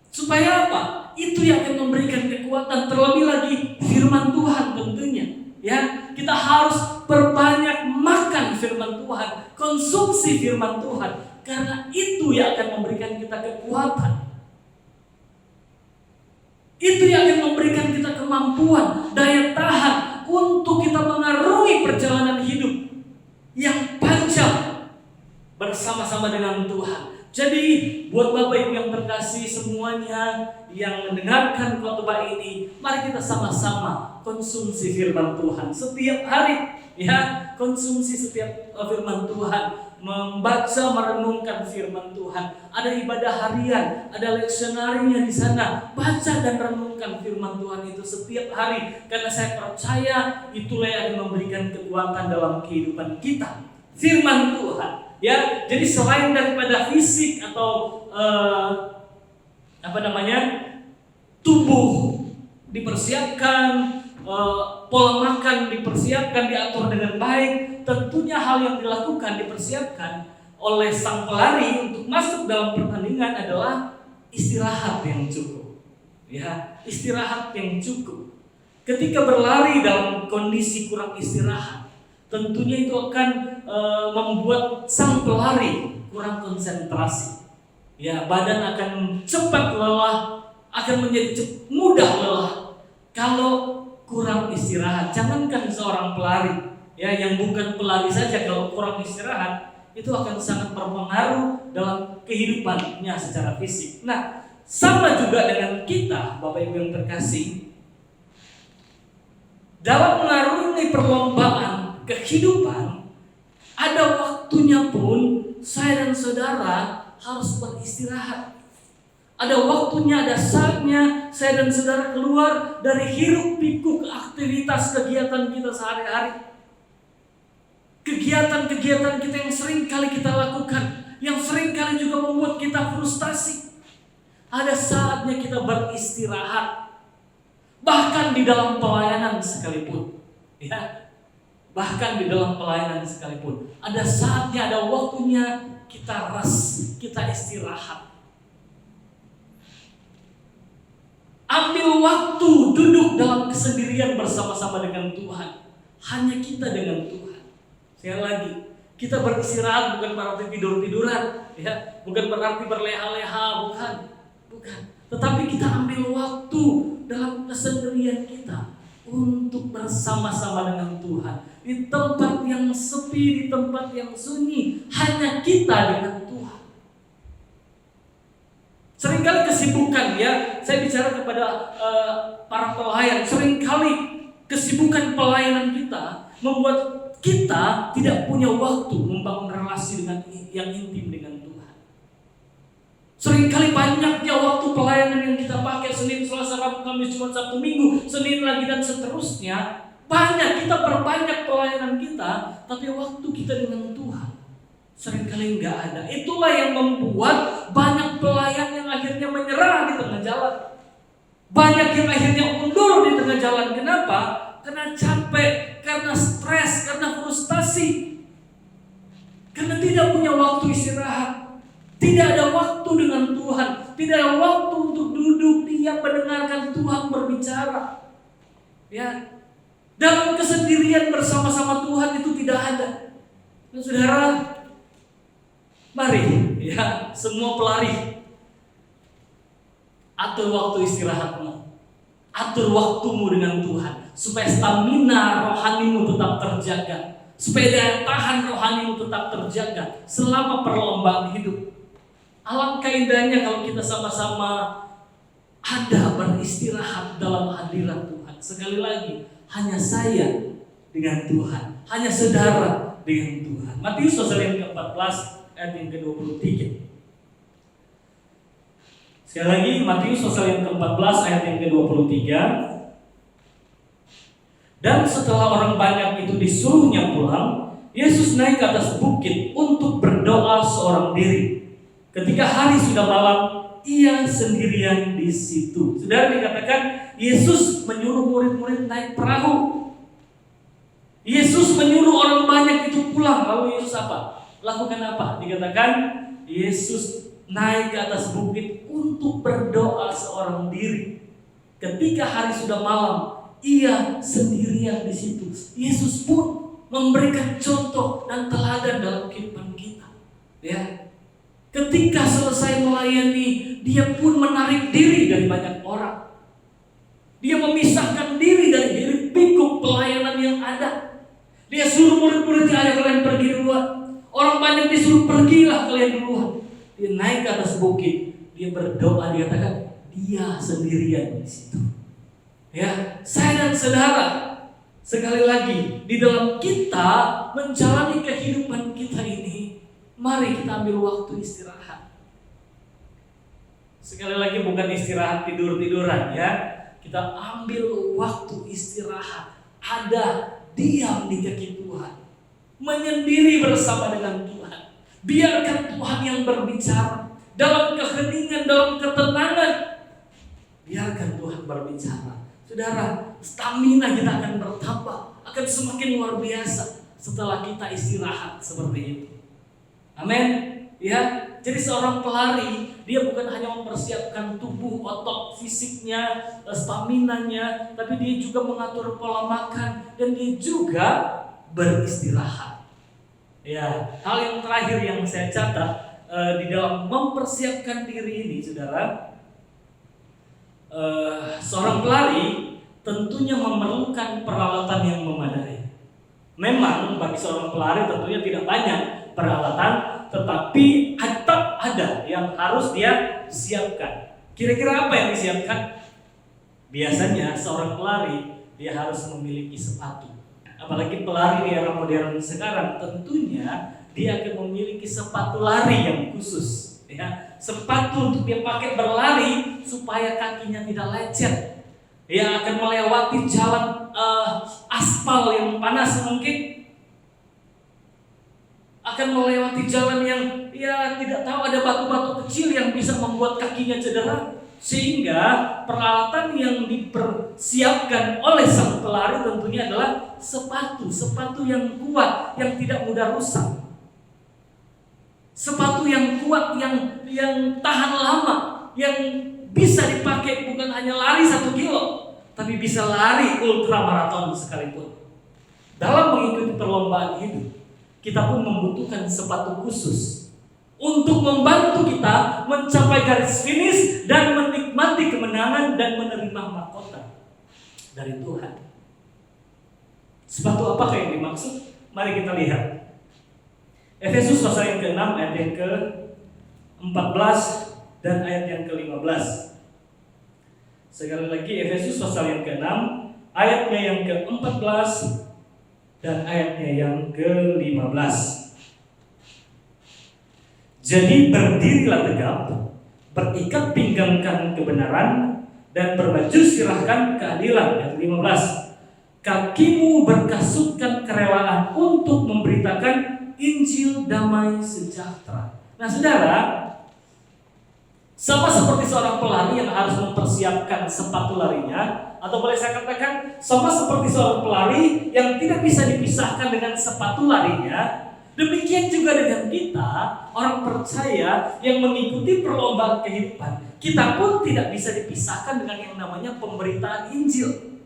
Supaya apa? Itu yang akan memberikan kekuatan. Terlebih lagi firman Tuhan tentunya. Ya, kita harus perbanyak makan firman Tuhan, konsumsi firman Tuhan, karena itu yang akan memberikan kita kekuatan. Itu yang akan memberikan kita kemampuan, daya tahan untuk kita mengarungi perjalanan hidup yang panjang bersama-sama dengan Tuhan. Jadi buat Bapak Ibu yang terkasih semuanya yang mendengarkan khotbah ini, mari kita sama-sama konsumsi firman Tuhan setiap hari, ya, konsumsi setiap firman Tuhan, membaca, merenungkan firman Tuhan. Ada ibadah harian, ada leksionarinya di sana. Baca dan renungkan firman Tuhan itu setiap hari, karena saya percaya itulah yang akan memberikan kekuatan dalam kehidupan kita. Firman Tuhan. Ya, jadi selain daripada fisik atau tubuh dipersiapkan, pola makan dipersiapkan, diatur dengan baik, tentunya hal yang dilakukan, dipersiapkan oleh sang pelari untuk masuk dalam pertandingan adalah istirahat yang cukup. Ya, istirahat yang cukup. Ketika berlari dalam kondisi kurang istirahat, tentunya itu akan membuat sang pelari kurang konsentrasi. Ya, badan akan cepat lelah, akan menjadi mudah lelah kalau kurang istirahat. Jangankan seorang pelari, ya, yang bukan pelari saja kalau kurang istirahat itu akan sangat berpengaruh dalam kehidupannya secara fisik. Nah, sama juga dengan kita, Bapak Ibu yang terkasih, dalam mengarungi perlombaan kehidupan, ada waktunya pun saya dan saudara harus beristirahat. Ada waktunya, ada saatnya saya dan saudara keluar dari hiruk pikuk aktivitas kegiatan kita sehari-hari. Kegiatan-kegiatan kita yang sering kali kita lakukan, yang sering kali juga membuat kita frustasi. Ada saatnya kita beristirahat. Bahkan di dalam pelayanan sekalipun. Ya. Bahkan di dalam pelayanan sekalipun, ada saatnya, ada waktunya kita rest, kita istirahat. Ambil waktu duduk dalam kesendirian bersama-sama dengan Tuhan. Hanya kita dengan Tuhan. Sekali lagi, kita beristirahat bukan berarti tidur-tiduran, ya, bukan berarti berleha-leha, bukan. Tetapi kita ambil waktu dalam kesendirian kita untuk bersama-sama dengan Tuhan. Di tempat yang sepi, di tempat yang sunyi, hanya kita dengan Tuhan. Seringkali kesibukan, ya, saya bicara kepada para pelayan, seringkali kesibukan pelayanan kita membuat kita tidak punya waktu membangun relasi dengan yang intim dengan Tuhan. Seringkali banyaknya waktu pelayanan yang kita pakai, Senin, Selasa, Rabu, Kamis, Jumat, Sabtu, Minggu, Senin lagi dan seterusnya. Banyak, kita perbanyak pelayanan kita, tapi waktu kita dengan Tuhan seringkali enggak ada. Itulah yang membuat banyak pelayan yang akhirnya menyerah di tengah jalan. Banyak yang akhirnya mundur di tengah jalan. Kenapa? Karena capek, karena stres, karena frustasi. Karena tidak punya waktu istirahat. Tidak ada waktu dengan Tuhan. Tidak ada waktu untuk duduk diam mendengarkan Tuhan berbicara. Ya. Dalam kesendirian bersama-sama Tuhan itu tidak ada. Dan saudara, mari, ya, semua pelari, atur waktu istirahatmu, atur waktumu dengan Tuhan, supaya stamina rohanimu tetap terjaga, supaya daya tahan rohanimu tetap terjaga selama perlombaan hidup. Alangkah indahnya kalau kita sama-sama ada beristirahat dalam hadirat Tuhan. Sekali lagi, hanya saya dengan Tuhan, hanya saudara dengan Tuhan. Matius pasal yang ke-14 ayat yang ke-23. Sekali lagi Matius pasal yang ke-14 ayat yang ke-23. Dan setelah orang banyak itu disuruhnya pulang, Yesus naik ke atas bukit untuk berdoa seorang diri. Ketika hari sudah malam, ia sendirian di situ. Saudara, dikatakan Yesus menyuruh murid-murid naik perahu. Yesus menyuruh orang banyak itu pulang. Lalu Yesus apa? Lakukan apa? Dikatakan Yesus naik ke atas bukit untuk berdoa seorang diri. Ketika hari sudah malam, ia sendirian di situ. Yesus pun memberikan contoh dan teladan dalam kehidupan kita. Ya. Ketika selesai melayani, dia pun menarik diri dari banyak orang. Dia memisahkan diri dari hiruk pikuk pelayanan yang ada. Dia suruh murid-muridnya, ayo kalian pergi duluan. Orang banyak disuruh, pergilah kalian duluan. Dia naik ke atas bukit, dia berdoa, dia katakan dia sendirian di situ. Ya, saya dan saudara, sekali lagi di dalam kita menjalani kehidupan kita ini, mari kita ambil waktu istirahat. Sekali lagi bukan istirahat tidur-tiduran ya. Kita ambil waktu istirahat, ada diam di kaki Tuhan, menyendiri bersama dengan Tuhan. Biarkan Tuhan yang berbicara dalam keheningan, dalam ketenangan. Biarkan Tuhan berbicara. Saudara, stamina kita akan bertambah, akan semakin luar biasa setelah kita istirahat seperti itu. Amin. Ya, jadi seorang pelari dia bukan hanya mempersiapkan tubuh, otot, fisiknya, staminanya, tapi dia juga mengatur pola makan dan dia juga beristirahat. Ya, hal yang terakhir yang saya catat di dalam mempersiapkan diri ini, saudara, seorang pelari tentunya memerlukan peralatan yang memadai. Memang bagi seorang pelari tentunya tidak banyak peralatan, tetapi tetap ada yang harus dia siapkan. Kira-kira apa yang disiapkan? Biasanya seorang pelari dia harus memiliki sepatu. Apalagi pelari di era modern sekarang, tentunya dia akan memiliki sepatu lari yang khusus, ya. Sepatu untuk dia pakai berlari supaya kakinya tidak lecet. Dia akan melewati jalan aspal yang panas mungkin, akan melewati jalan yang ya tidak tahu ada batu-batu kecil yang bisa membuat kakinya cedera. Sehingga peralatan yang dipersiapkan oleh sang pelari tentunya adalah sepatu yang kuat, yang tidak mudah rusak. Sepatu yang kuat, yang tahan lama, yang bisa dipakai bukan hanya lari 1 kilo, tapi bisa lari ultramaraton sekalipun. Dalam mengikuti perlombaan hidup, kita pun membutuhkan sepatu khusus untuk membantu kita mencapai garis finish dan menikmati kemenangan dan menerima mahkota dari Tuhan. Sepatu apakah yang dimaksud? Mari kita lihat. Efesus pasal yang ke-6 ayat yang ke-14 dan ayat yang ke-15. Sekali lagi Efesus pasal yang ke-6 ayatnya yang ke-14 dan ayatnya yang ke-15. Jadi berdirilah tegap, berikat pinggangkan kebenaran, dan berbaju sirahkan keadilan. Ayat 15. Kakimu berkasutkan kerelaan untuk memberitakan Injil damai sejahtera. Nah saudara, sama seperti seorang pelari yang harus mempersiapkan sepatu larinya, atau boleh saya katakan sama seperti seorang pelari yang tidak bisa dipisahkan dengan sepatu larinya, demikian juga dengan kita, orang percaya yang mengikuti perlombaan kehidupan. Kita pun tidak bisa dipisahkan dengan yang namanya pemberitaan Injil.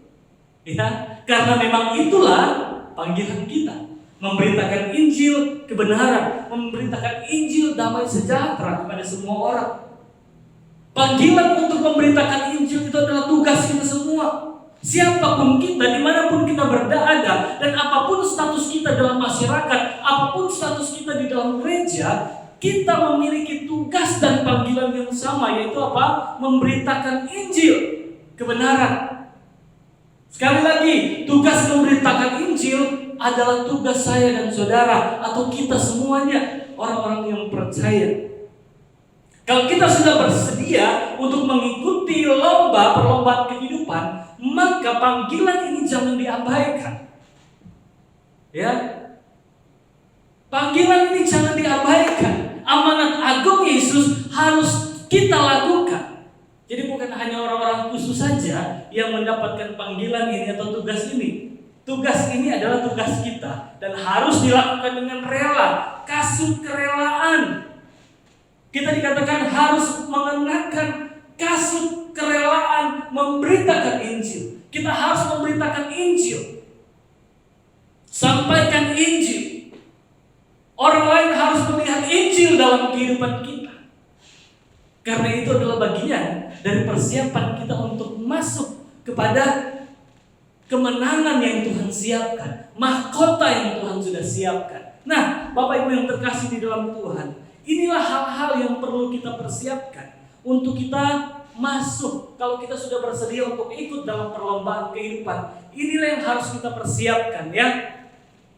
Ya, karena memang itulah panggilan kita. Memberitakan Injil kebenaran, memberitakan Injil damai sejahtera kepada semua orang. Panggilan untuk memberitakan Injil itu adalah tugas kita semua. Siapapun kita, dimanapun kita berada, dan apapun status kita dalam masyarakat, apapun status kita di dalam gereja, kita memiliki tugas dan panggilan yang sama, yaitu apa? Memberitakan Injil, kebenaran. Sekali lagi, tugas memberitakan Injil adalah tugas saya dan saudara, atau kita semuanya, orang-orang yang percaya. Kalau kita sudah bersedia untuk mengikuti perlombaan kehidupan, maka panggilan ini jangan diabaikan. Ya, panggilan ini jangan diabaikan. Amanat agung Yesus harus kita lakukan. Jadi bukan hanya orang-orang khusus saja yang mendapatkan panggilan ini atau tugas ini. Tugas ini adalah tugas kita dan harus dilakukan dengan rela, kasut kerelaan. Kita dikatakan harus mengenakan kasut kerelaan memberitakan Injil. Kita harus memberitakan Injil. Sampaikan Injil. Orang lain harus melihat Injil dalam kehidupan kita. Karena itu adalah bagian dari persiapan kita untuk masuk kepada kemenangan yang Tuhan siapkan, mahkota yang Tuhan sudah siapkan. Nah, Bapak Ibu yang terkasih di dalam Tuhan, inilah hal-hal yang perlu kita persiapkan untuk kita masuk. Kalau kita sudah bersedia untuk ikut dalam perlombaan kehidupan, inilah yang harus kita persiapkan, ya.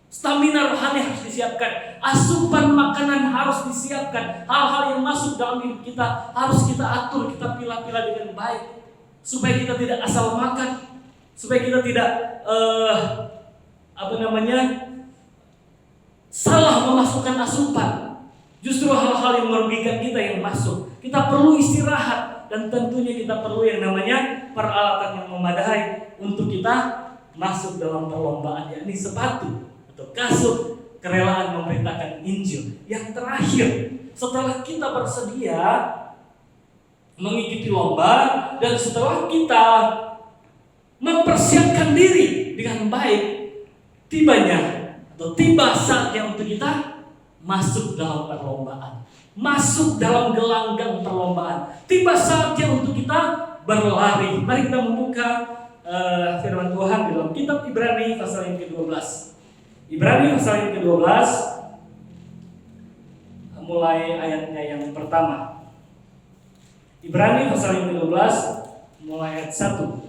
Stamina rohani harus disiapkan, asupan makanan harus disiapkan, hal-hal yang masuk dalam hidup kita harus kita atur, kita pilah-pilah dengan baik, supaya kita tidak asal makan, supaya kita tidak salah memasukkan asupan. Justru hal-hal yang merugikan kita yang masuk. Kita perlu istirahat dan tentunya kita perlu yang namanya peralatan yang memadai untuk kita masuk dalam perlombaan, yakni sepatu atau kasut kerelaan memberitakan Injil. Yang terakhir, setelah kita bersedia mengikuti lomba dan setelah kita mempersiapkan diri dengan baik, tiba saatnya untuk kita masuk dalam perlombaan, masuk dalam gelanggang perlombaan. Tiba saatnya untuk kita berlari. Mari kita membuka firman Tuhan di dalam kitab Ibrani pasal yang ke-12. Ibrani pasal yang ke-12, mulai ayatnya yang pertama. Ibrani pasal yang ke-12 mulai ayat 1.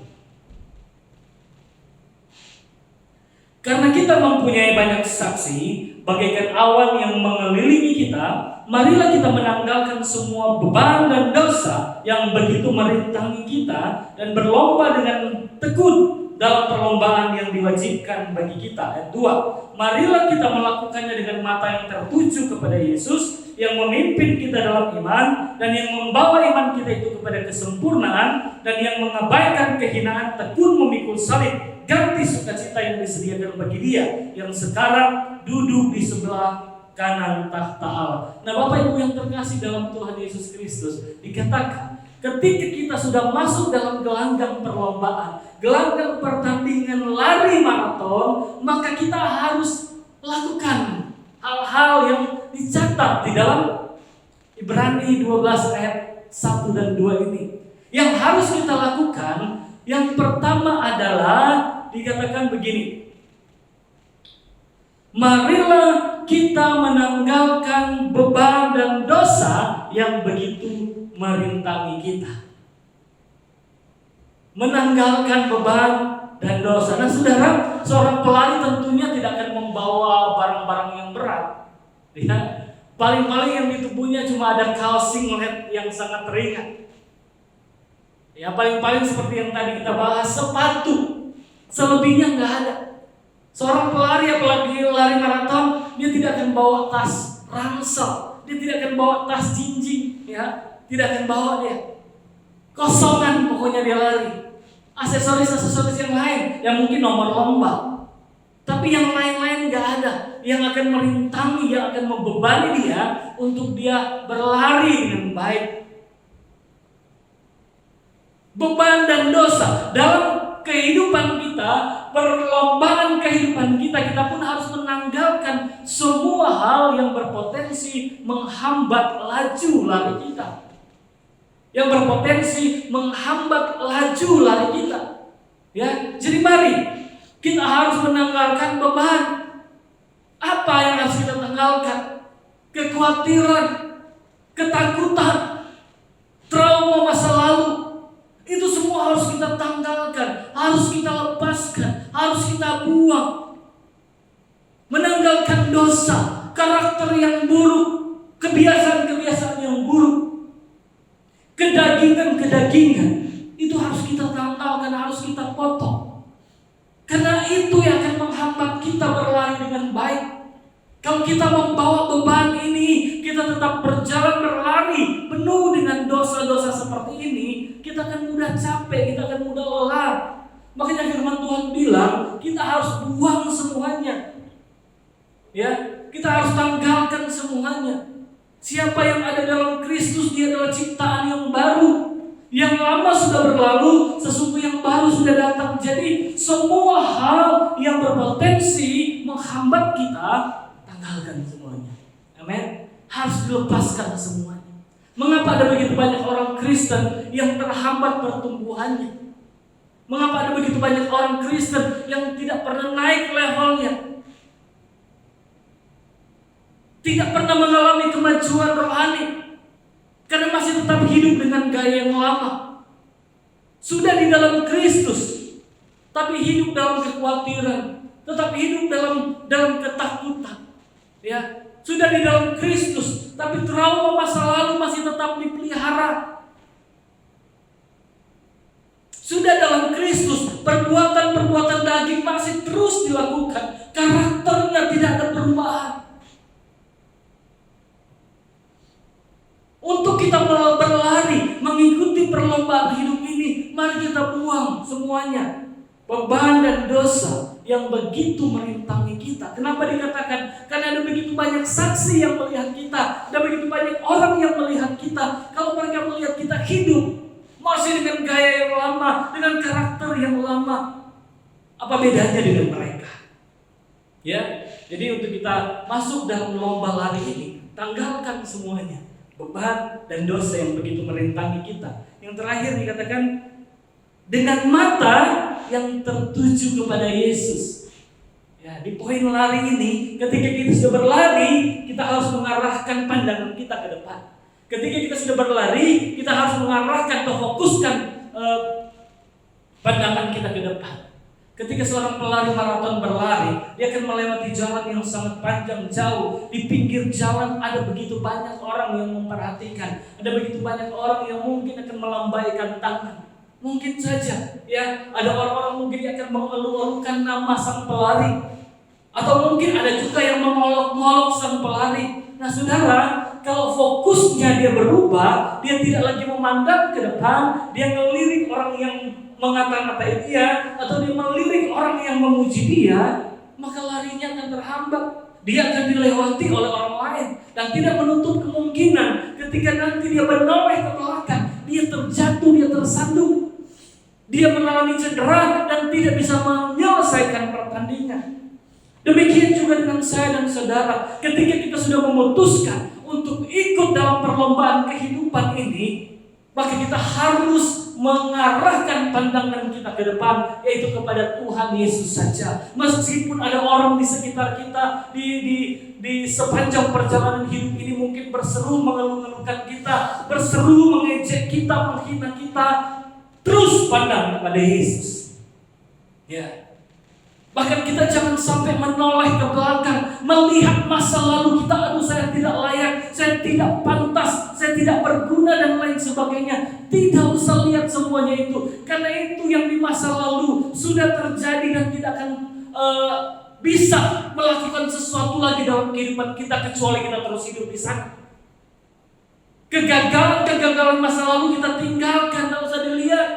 Karena kita mempunyai banyak saksi, bagaikan awan yang mengelilingi kita, marilah kita menanggalkan semua beban dan dosa yang begitu merintangi kita dan berlomba dengan tekun dalam perlombaan yang diwajibkan bagi kita. Ayat 2. Marilah kita melakukannya dengan mata yang tertuju kepada Yesus yang memimpin kita dalam iman dan yang membawa iman kita itu kepada kesempurnaan dan yang mengabaikan kehinaan, tekun memikul salib, ganti sukacita yang disediakan bagi Dia yang sekarang duduk di sebelah kanan tahta Allah. Nah, Bapak Ibu yang terkasih dalam Tuhan Yesus Kristus, dikatakan ketika kita sudah masuk dalam gelanggang perlombaan, gelanggang pertandingan lari maraton, maka kita harus lakukan hal-hal yang dicatat di dalam Ibrani 12 ayat 1 dan 2 ini. Yang harus kita lakukan, yang pertama adalah dikatakan begini: marilah kita menanggalkan beban dan dosa yang begitu merintangi kita. Menanggalkan beban dan dosa. Nah, saudara, seorang pelari tentunya tidak akan membawa barang-barang yang berat. Ya, paling-paling yang di tubuhnya cuma ada kaos singlet yang sangat ringan. Ya, paling-paling seperti yang tadi kita bahas, sepatu. Selebihnya nggak ada. Seorang pelari apalagi lari maraton, dia tidak akan bawa tas ransel, dia tidak akan bawa tas jinjing, ya, tidak akan bawa dia. Kosongan pokoknya dia lari. Aksesoris yang lain, yang mungkin nomor lomba. Tapi yang lain-lain nggak ada, yang akan merintangi, yang akan membebani dia untuk dia berlari dengan baik. Beban dan dosa dalam kehidupan kita, perlombaan kehidupan kita, kita pun harus menanggalkan semua hal yang berpotensi menghambat laju lari kita. Yang berpotensi menghambat laju lari kita. Ya, jadi mari kita harus menanggalkan beban. Apa yang harus kita tanggalkan? Kekhawatiran, ketakutan, trauma masa lalu. Itu semua harus kita tanggalkan, harus kita lepaskan, harus kita buang. Menanggalkan dosa, karakter yang buruk, kebiasaan-kebiasaan yang buruk. kedagingan itu harus kita tanggalkan, harus kita potong. Karena itu yang akan menghambat kita berlari dengan baik. Kalau kita membawa beban ini, kita tetap berjalan berlari penuh dengan dosa-dosa seperti ini, kita akan mudah capek, kita akan mudah lelah. Makanya firman Tuhan bilang, kita harus buang semuanya. Ya, kita harus tanggalkan semuanya. Siapa yang ada dalam Kristus, dia adalah ciptaan yang baru. Yang lama sudah berlalu, sesungguhnya yang baru sudah datang. Jadi semua hal yang berpotensi menghambat kita, tanggalkan semuanya. Amin. Harus dilepaskan semuanya. Mengapa ada begitu banyak orang Kristen yang terhambat pertumbuhannya? Mengapa ada begitu banyak orang Kristen yang tidak pernah naik levelnya? Tidak pernah mengalami kemajuan rohani, karena masih tetap hidup dengan gaya yang lama. Sudah di dalam Kristus, tapi hidup dalam kekhawatiran, tetap hidup dalam ketakutan. Ya, sudah di dalam Kristus, tapi trauma masa lalu masih tetap dipelihara. Sudah dalam Kristus, perbuatan-perbuatan daging masih terus dilakukan. Karakternya tidak ada perubahan. Untuk kita berlari mengikuti perlombaan hidup ini, mari kita buang semuanya, beban dan dosa yang begitu merintangi kita. Kenapa dikatakan? Karena ada begitu banyak saksi yang melihat kita, ada begitu banyak orang yang melihat kita. Kalau mereka melihat kita hidup masih dengan gaya yang lama, dengan karakter yang lama, apa bedanya dengan mereka? Ya, jadi untuk kita masuk dalam lomba lari ini, tanggalkan semuanya, beban dan dosa yang begitu merintangi kita. Yang terakhir dikatakan, dengan mata yang tertuju kepada Yesus. Ya, di poin lari ini, ketika kita sudah berlari, kita harus mengarahkan pandangan kita ke depan. Ketika kita sudah berlari, kita harus mengarahkan atau fokuskan pandangan kita ke depan. Ketika seorang pelari maraton berlari, dia akan melewati jalan yang sangat panjang, jauh. Di pinggir jalan ada begitu banyak orang yang memperhatikan. Ada begitu banyak orang yang mungkin akan melambaikan tangan. Mungkin saja, ya, ada orang-orang mungkin yang akan mengeluh-elukan nama sang pelari. Atau mungkin ada juga yang mengolok-olok sang pelari. Nah saudara, kalau fokusnya dia berubah, dia tidak lagi memandang ke depan, dia ngelirik orang yang mengata-ngatai dia, atau dia melirik orang yang memuji dia, maka larinya akan terhambat. Dia akan dilewati oleh orang lain, dan tidak menutup kemungkinan ketika nanti dia menoleh ke belakang, dia terjatuh, dia tersandung, dia mengalami cedera dan tidak bisa menyelesaikan pertandingan. Demikian juga dengan saya dan saudara, ketika kita sudah memutuskan untuk ikut dalam perlombaan kehidupan ini, maka kita harus mengarahkan pandangan kita ke depan, yaitu kepada Tuhan Yesus saja. Meskipun ada orang di sekitar kita, di sepanjang perjalanan hidup ini mungkin berseru mengeluh-elukan kita, berseru mengejek kita, menghina kita, terus pandang kepada Yesus. Ya. Bahkan kita jangan sampai menoleh ke belakang, melihat masa lalu kita, aduh saya tidak layak, saya tidak pantas, saya tidak berguna dan lain sebagainya. Tidak usah lihat semuanya itu, karena itu yang di masa lalu sudah terjadi dan tidak akan bisa melakukan sesuatu lagi dalam kehidupan kita kecuali kita terus hidup di sana. Kegagalan masa lalu kita tinggalkan, tidak usah dilihat.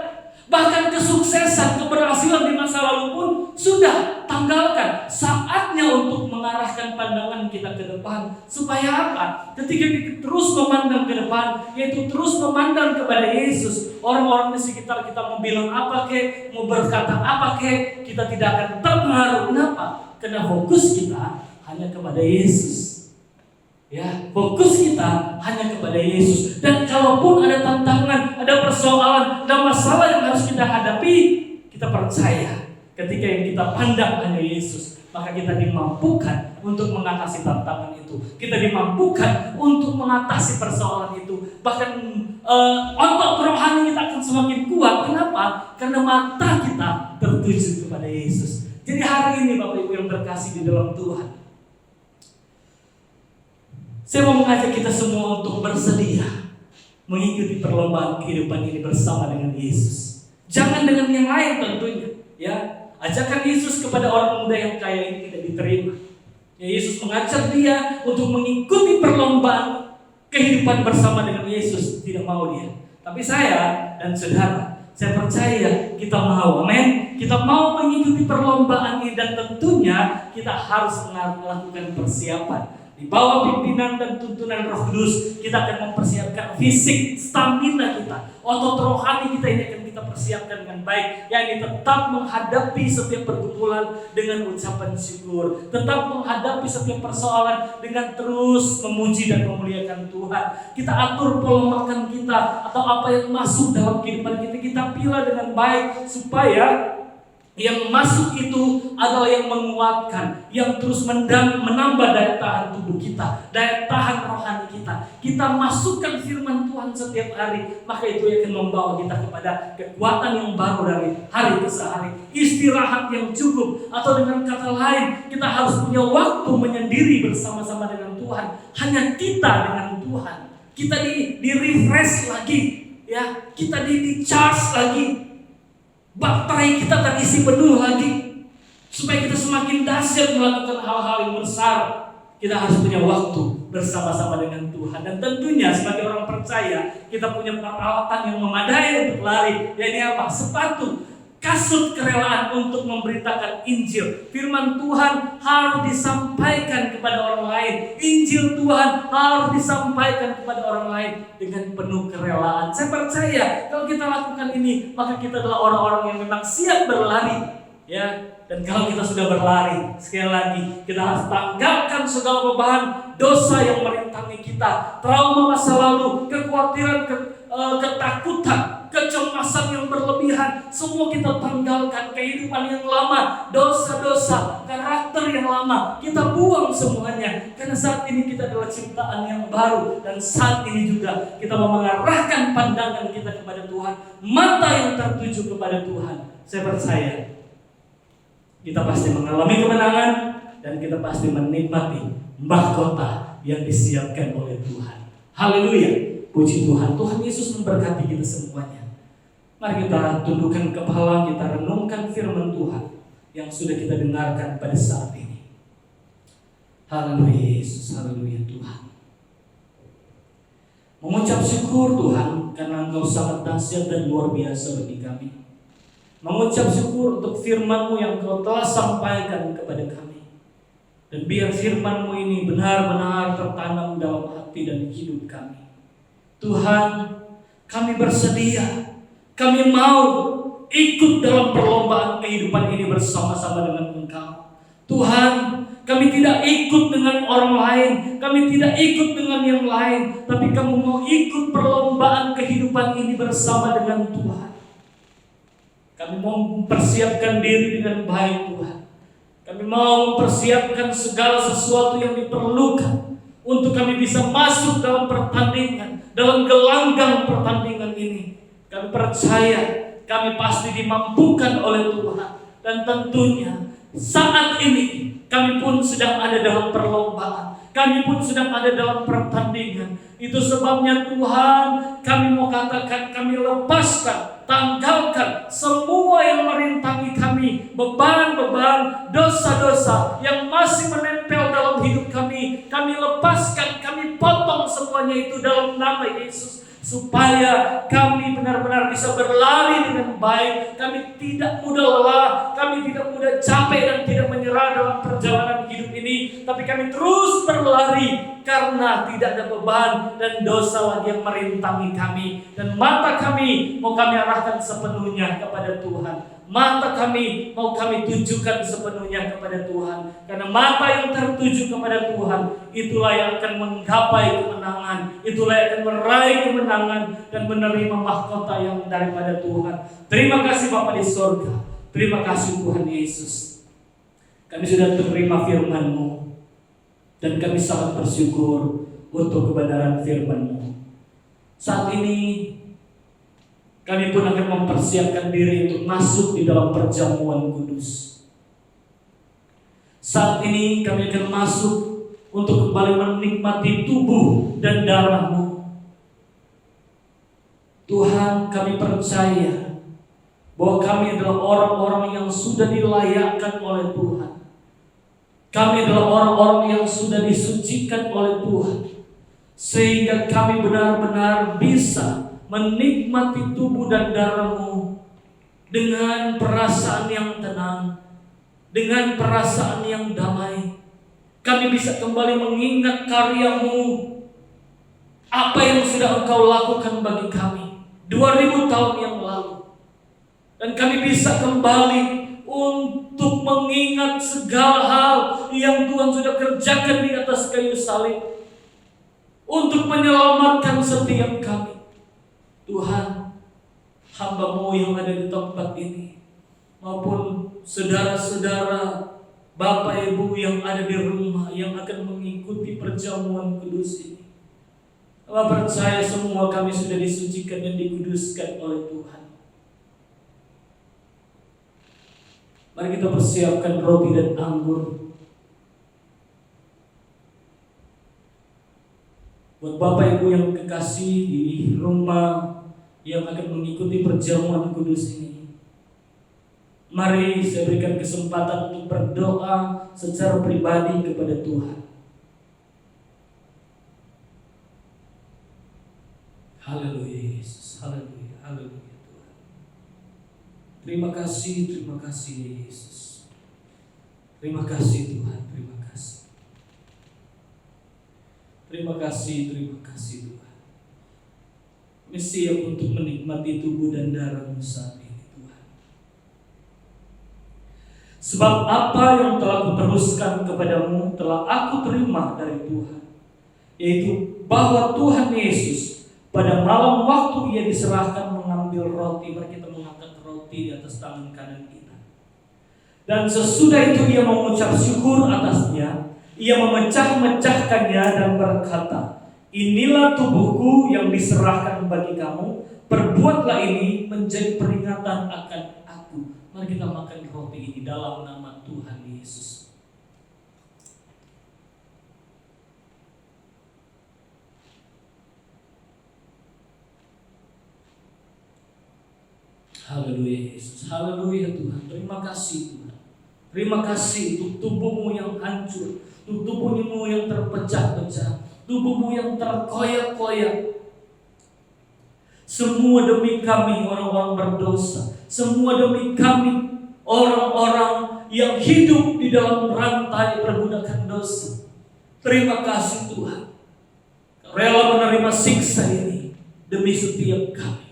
Bahkan kesuksesan, keberhasilan di masa lalu pun sudah tanggalkan. Saatnya untuk mengarahkan pandangan kita ke depan. Supaya apa? Ketika kita terus memandang ke depan, yaitu terus memandang kepada Yesus, orang-orang di sekitar kita mau bilang apa kek, mau berkata apa kek, kita tidak akan terpengaruh. Kenapa? Karena fokus kita hanya kepada Yesus. Ya, fokus kita hanya kepada Yesus. Dan kalaupun ada tantangan, ada persoalan, ada masalah yang harus kita hadapi, kita percaya ketika yang kita pandang hanya Yesus, maka kita dimampukan untuk mengatasi tantangan itu. Kita dimampukan untuk mengatasi persoalan itu. Bahkan otot rohani kita akan semakin kuat. Kenapa? Karena mata kita tertuju kepada Yesus. Jadi hari ini Bapak Ibu yang terkasih di dalam Tuhan, saya mau mengajak kita semua untuk bersedia mengikuti perlombaan kehidupan ini bersama dengan Yesus. Jangan dengan yang lain tentunya, ya. Ajakan Yesus kepada orang muda yang kaya ini tidak diterima. Ya, Yesus mengajak dia untuk mengikuti perlombaan kehidupan bersama dengan Yesus, tidak mau dia. Tapi saya dan saudara, saya percaya kita mau, amin. Kita mau mengikuti perlombaan ini dan tentunya kita harus melakukan persiapan. Di bawah pimpinan dan tuntunan Roh Kudus, kita akan mempersiapkan fisik, stamina kita, otot rohani kita ini akan kita persiapkan dengan baik. Yakni tetap menghadapi setiap pergumulan dengan ucapan syukur, tetap menghadapi setiap persoalan dengan terus memuji dan memuliakan Tuhan. Kita atur pola makan kita atau apa yang masuk dalam kehidupan kita pilih dengan baik supaya yang masuk itu adalah yang menguatkan, yang terus menambah daya tahan tubuh kita, daya tahan rohani kita. Kita masukkan firman Tuhan setiap hari, maka itu akan membawa kita kepada kekuatan yang baru dari hari ke hari. Istirahat yang cukup, atau dengan kata lain, kita harus punya waktu menyendiri bersama-sama dengan Tuhan. Hanya kita dengan Tuhan. Kita di refresh lagi, ya. Kita di charge lagi. Baterai kita terisi penuh lagi supaya kita semakin dahsyat melakukan hal-hal yang besar. Kita harus punya waktu bersama-sama dengan Tuhan. Dan tentunya sebagai orang percaya, kita punya peralatan yang memadai untuk lari. Yaitu apa? Sepatu, kasut kerelaan untuk memberitakan Injil. Firman Tuhan harus disampaikan kepada orang lain. Injil Tuhan harus disampaikan kepada orang lain dengan penuh kerelaan. Saya percaya kalau kita lakukan ini, maka kita adalah orang-orang yang memang siap berlari, ya. Dan kalau kita sudah berlari, sekali lagi kita harus tanggalkan segala beban dosa yang merintangi kita, trauma masa lalu, kekhawatiran, ketakutan, kecemasan yang berlebihan, semua kita tanggalkan. Kehidupan yang lama, dosa-dosa, karakter yang lama, kita buang semuanya. Karena saat ini kita adalah ciptaan yang baru. Dan saat ini juga kita mau mengarahkan pandangan kita kepada Tuhan, mata yang tertuju kepada Tuhan. Saya percaya kita pasti mengalami kemenangan dan kita pasti menikmati mahkota yang disiapkan oleh Tuhan. Haleluya. Puji Tuhan. Tuhan Yesus memberkati kita semuanya. Mari kita tundukkan kepala, kita renungkan firman Tuhan yang sudah kita dengarkan pada saat ini. Haleluya Yesus, haleluya Tuhan. Mengucap syukur Tuhan karena Engkau sangat dahsyat dan luar biasa bagi kami. Mengucap syukur untuk firman-Mu yang Engkau telah sampaikan kepada kami. Dan biar firman-Mu ini benar-benar tertanam dalam hati dan hidup kami. Tuhan, kami bersedia, kami mau ikut dalam perlombaan kehidupan ini bersama-sama dengan Engkau. Tuhan, kami tidak ikut dengan orang lain, kami tidak ikut dengan yang lain, tapi kami mau ikut perlombaan kehidupan ini bersama dengan Tuhan. Kami mau mempersiapkan diri dengan baik Tuhan. Kami mau mempersiapkan segala sesuatu yang diperlukan untuk kami bisa masuk dalam pertandingan, dalam gelanggang pertandingan ini. Kami percaya kami pasti dimampukan oleh Tuhan. Dan tentunya saat ini kami pun sedang ada dalam perlombaan. Kami pun sedang ada dalam pertandingan. Itu sebabnya Tuhan, kami mau katakan, kami lepaskan, tanggalkan semua yang merintangi kami, beban-beban, dosa-dosa yang masih menempel dalam hidup kami. Kami lepaskan, kami potong semuanya itu dalam nama Yesus, supaya kami benar-benar bisa berlari dengan baik. Kami tidak mudah lelah, kami tidak mudah capek dan tidak menyerah dalam perjalanan hidup ini, tapi kami terus berlari karena tidak ada beban dan dosa lagi yang merintangi kami. Dan mata kami mau kami arahkan sepenuhnya kepada Tuhan. Mata kami mau kami tujukan sepenuhnya kepada Tuhan. Karena mata yang tertuju kepada Tuhan, itulah yang akan menggapai kemenangan, itulah yang akan meraih kemenangan dan menerima mahkota yang daripada Tuhan. Terima kasih Bapa di sorga. Terima kasih Tuhan Yesus. Kami sudah terima firman-Mu dan kami sangat bersyukur untuk kebenaran firman-Mu. Saat ini kami pun akan mempersiapkan diri untuk masuk di dalam perjamuan kudus. Saat ini kami akan masuk untuk kembali menikmati tubuh dan darah-Mu. Tuhan, kami percaya bahwa kami adalah orang-orang yang sudah dilayakkan oleh Tuhan. Kami adalah orang-orang yang sudah disucikan oleh Tuhan, sehingga kami benar-benar bisa menikmati tubuh dan darah-Mu dengan perasaan yang tenang, dengan perasaan yang damai. Kami bisa kembali mengingat karya-Mu, apa yang sudah Engkau lakukan bagi kami 2000 tahun yang lalu. Dan kami bisa kembali untuk mengingat segala hal yang Tuhan sudah kerjakan di atas kayu salib untuk menyelamatkan setiap kami. Tuhan, hamba-Mu yang ada di tempat ini, maupun saudara-saudara, Bapak Ibu yang ada di rumah yang akan mengikuti perjamuan kudus ini, Kami percaya semua kami sudah disucikan dan dikuduskan oleh Tuhan. Mari kita persiapkan roti dan anggur. Buat Bapak Ibu yang kekasih di rumah yang akan mengikuti perjamuan kudus ini, mari saya berikan kesempatan untuk berdoa secara pribadi kepada Tuhan. Haleluya Yesus, haleluya, haleluya Tuhan. Terima kasih Yesus. Terima kasih Tuhan, terima kasih. Terima kasih Tuhan. Kami siap untuk menikmati tubuh dan darah-Mu saat ini Tuhan. Sebab apa yang telah kuteruskan kepadamu telah aku terima dari Tuhan, yaitu bahwa Tuhan Yesus pada malam waktu Ia diserahkan mengambil roti, mari kita mengangkat roti di atas tangan kanan kita. Dan sesudah itu Ia mengucap syukur atasnya, Ia memecah-mecahkannya dan berkata, inilah tubuhku yang diserahkan bagi kamu, perbuatlah ini menjadi peringatan akan aku. Mari kita makan roti ini dalam nama Tuhan Yesus. Haleluya Yesus, haleluya Tuhan. Terima kasih Tuhan. Terima kasih untuk tubuh-Mu yang hancur, untuk tubuh-Mu yang terpecah-pecah, tubuh-Mu yang terkoyak-koyak. Semua demi kami orang-orang berdosa, semua demi kami orang-orang yang hidup di dalam rantai perbudakan dosa. Terima kasih Tuhan, rela menerima siksa ini demi setiap kami.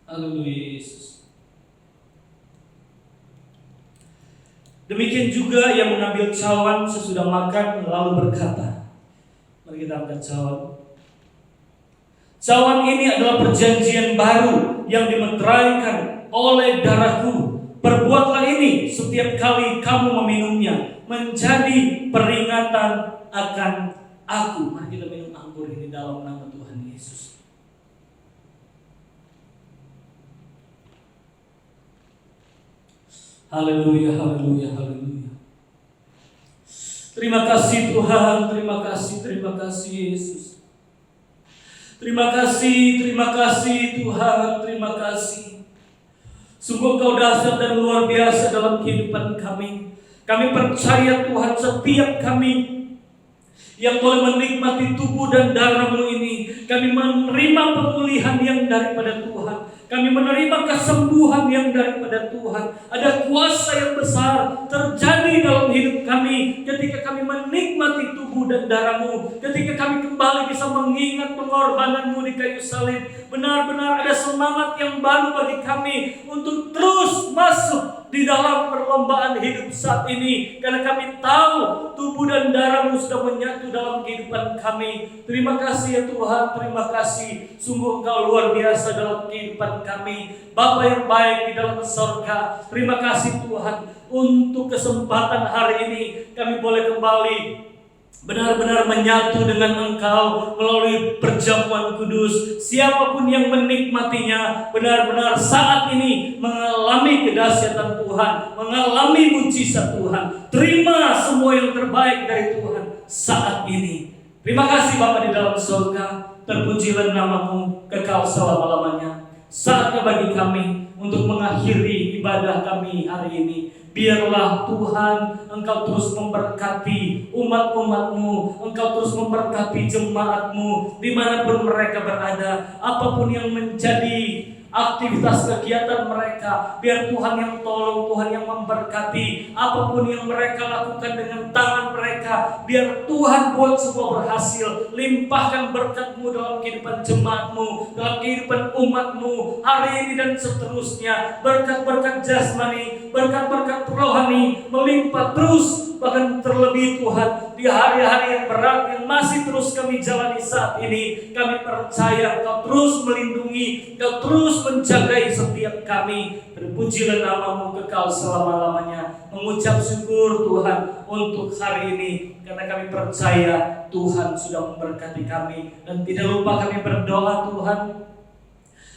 Haleluya Yesus. Demikian juga Ia mengambil cawan sesudah makan lalu berkata, mari kita angkat cawan. Cawan ini adalah perjanjian baru yang dimeteraikan oleh darahku. Perbuatlah ini setiap kali kamu meminumnya menjadi peringatan akan aku. Mari kita minum anggur ini dalam nama Tuhan Yesus. Haleluya, haleluya, haleluya. Terima kasih Tuhan, terima kasih Yesus. Terima kasih Tuhan, terima kasih. Sungguh Kau dahsyat dan luar biasa dalam kehidupan kami. Kami percaya Tuhan, setiap kami yang boleh menikmati tubuh dan darah-Mu ini, kami menerima pemulihan yang daripada Tuhan. Kami menerima kesembuhan yang daripada Tuhan. Ada kuasa yang besar terjadi dalam hidup kami ketika kami menikmati tubuh dan darah-Mu. Ketika kami kembali bisa mengingat pengorbanan-Mu di kayu salib. Benar-benar ada semangat yang baru bagi kami untuk terus masuk di dalam perlombaan hidup saat ini. Karena kami tahu tubuh dan darah-Mu sudah menyatu dalam kehidupan kami. Terima kasih ya Tuhan, terima kasih. Sungguh Engkau luar biasa dalam kehidupan kami. Bapa yang baik di dalam surga, terima kasih Tuhan untuk kesempatan hari ini kami boleh kembali benar-benar menyatu dengan Engkau melalui perjamuan kudus. Siapapun yang menikmatinya benar-benar saat ini mengalami kedahsyatan Tuhan, mengalami mujizat Tuhan. Terima semua yang terbaik dari Tuhan saat ini Terima kasih Bapa di dalam surga, terpujilah nama-Mu kekal selama-lamanya. Saatnya bagi kami untuk mengakhiri ibadah kami hari ini. Biarlah Tuhan Engkau terus memberkati umat-umat-Mu, Engkau terus memberkati jemaat-Mu dimanapun mereka berada, apapun yang menjadi aktivitas kegiatan mereka, biar Tuhan yang tolong, Tuhan yang memberkati. Apapun yang mereka lakukan dengan tangan mereka, biar Tuhan buat semua berhasil. Limpahkan berkat-Mu dalam kehidupan jemaat-Mu, dalam kehidupan umat-Mu hari ini dan seterusnya. Berkat-berkat jasmani, berkat-berkat rohani melimpah terus. Bahkan terlebih Tuhan, di hari-hari yang berat yang masih terus kami jalani saat ini, kami percaya Engkau terus melindungi, Engkau terus menjagai setiap kami. Terpujilah nama-Mu kekal selama-lamanya. Mengucap syukur Tuhan untuk hari ini, karena kami percaya Tuhan sudah memberkati kami. Dan tidak lupa kami berdoa Tuhan,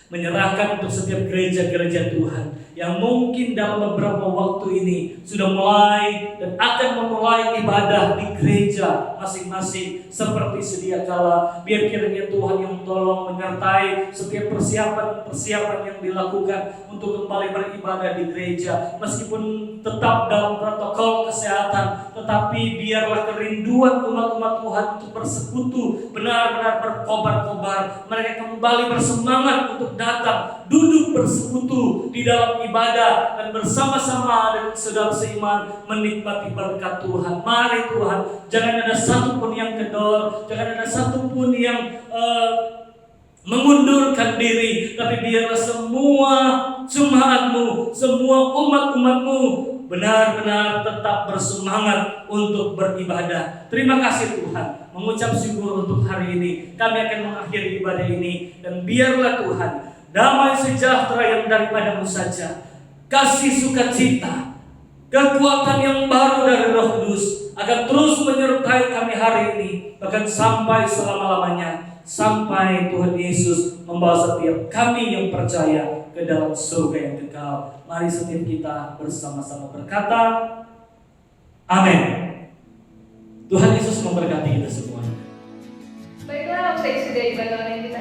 menyerahkan untuk setiap gereja-gereja Tuhan yang mungkin dalam beberapa waktu ini sudah mulai dan akan memulai ibadah di gereja masing-masing seperti sedia kala. Biar kiranya Tuhan yang tolong menyertai setiap persiapan yang dilakukan untuk kembali beribadah di gereja, meskipun tetap dalam protokol kesehatan, tetapi biarlah kerinduan umat-umat Tuhan untuk bersekutu benar-benar berkobar-kobar. Mereka kembali bersemangat untuk datang, duduk bersekutu di dalam ibadah dan bersama-sama dengan saudara seiman menikmati berkat Tuhan. Mari Tuhan, jangan ada satupun yang kendor, jangan ada satupun yang mengundurkan diri, tapi biarlah semua jemaat-Mu, semua umat-umat-Mu benar-benar tetap bersemangat untuk beribadah. Terima kasih Tuhan, mengucap syukur untuk hari ini. Kami akan mengakhiri ibadah ini, dan biarlah Tuhan damai sejahtera yang daripada-Mu saja, kasih sukacita, kekuatan yang baru dari Roh Kudus akan terus menyertai kami hari ini, bahkan sampai selama-lamanya, sampai Tuhan Yesus membawa setiap kami yang percaya ke dalam surga yang kekal. Mari setiap kita bersama-sama berkata, amin. Tuhan Yesus memberkati kita semua. Baiklah, usai sudah ibadah online kita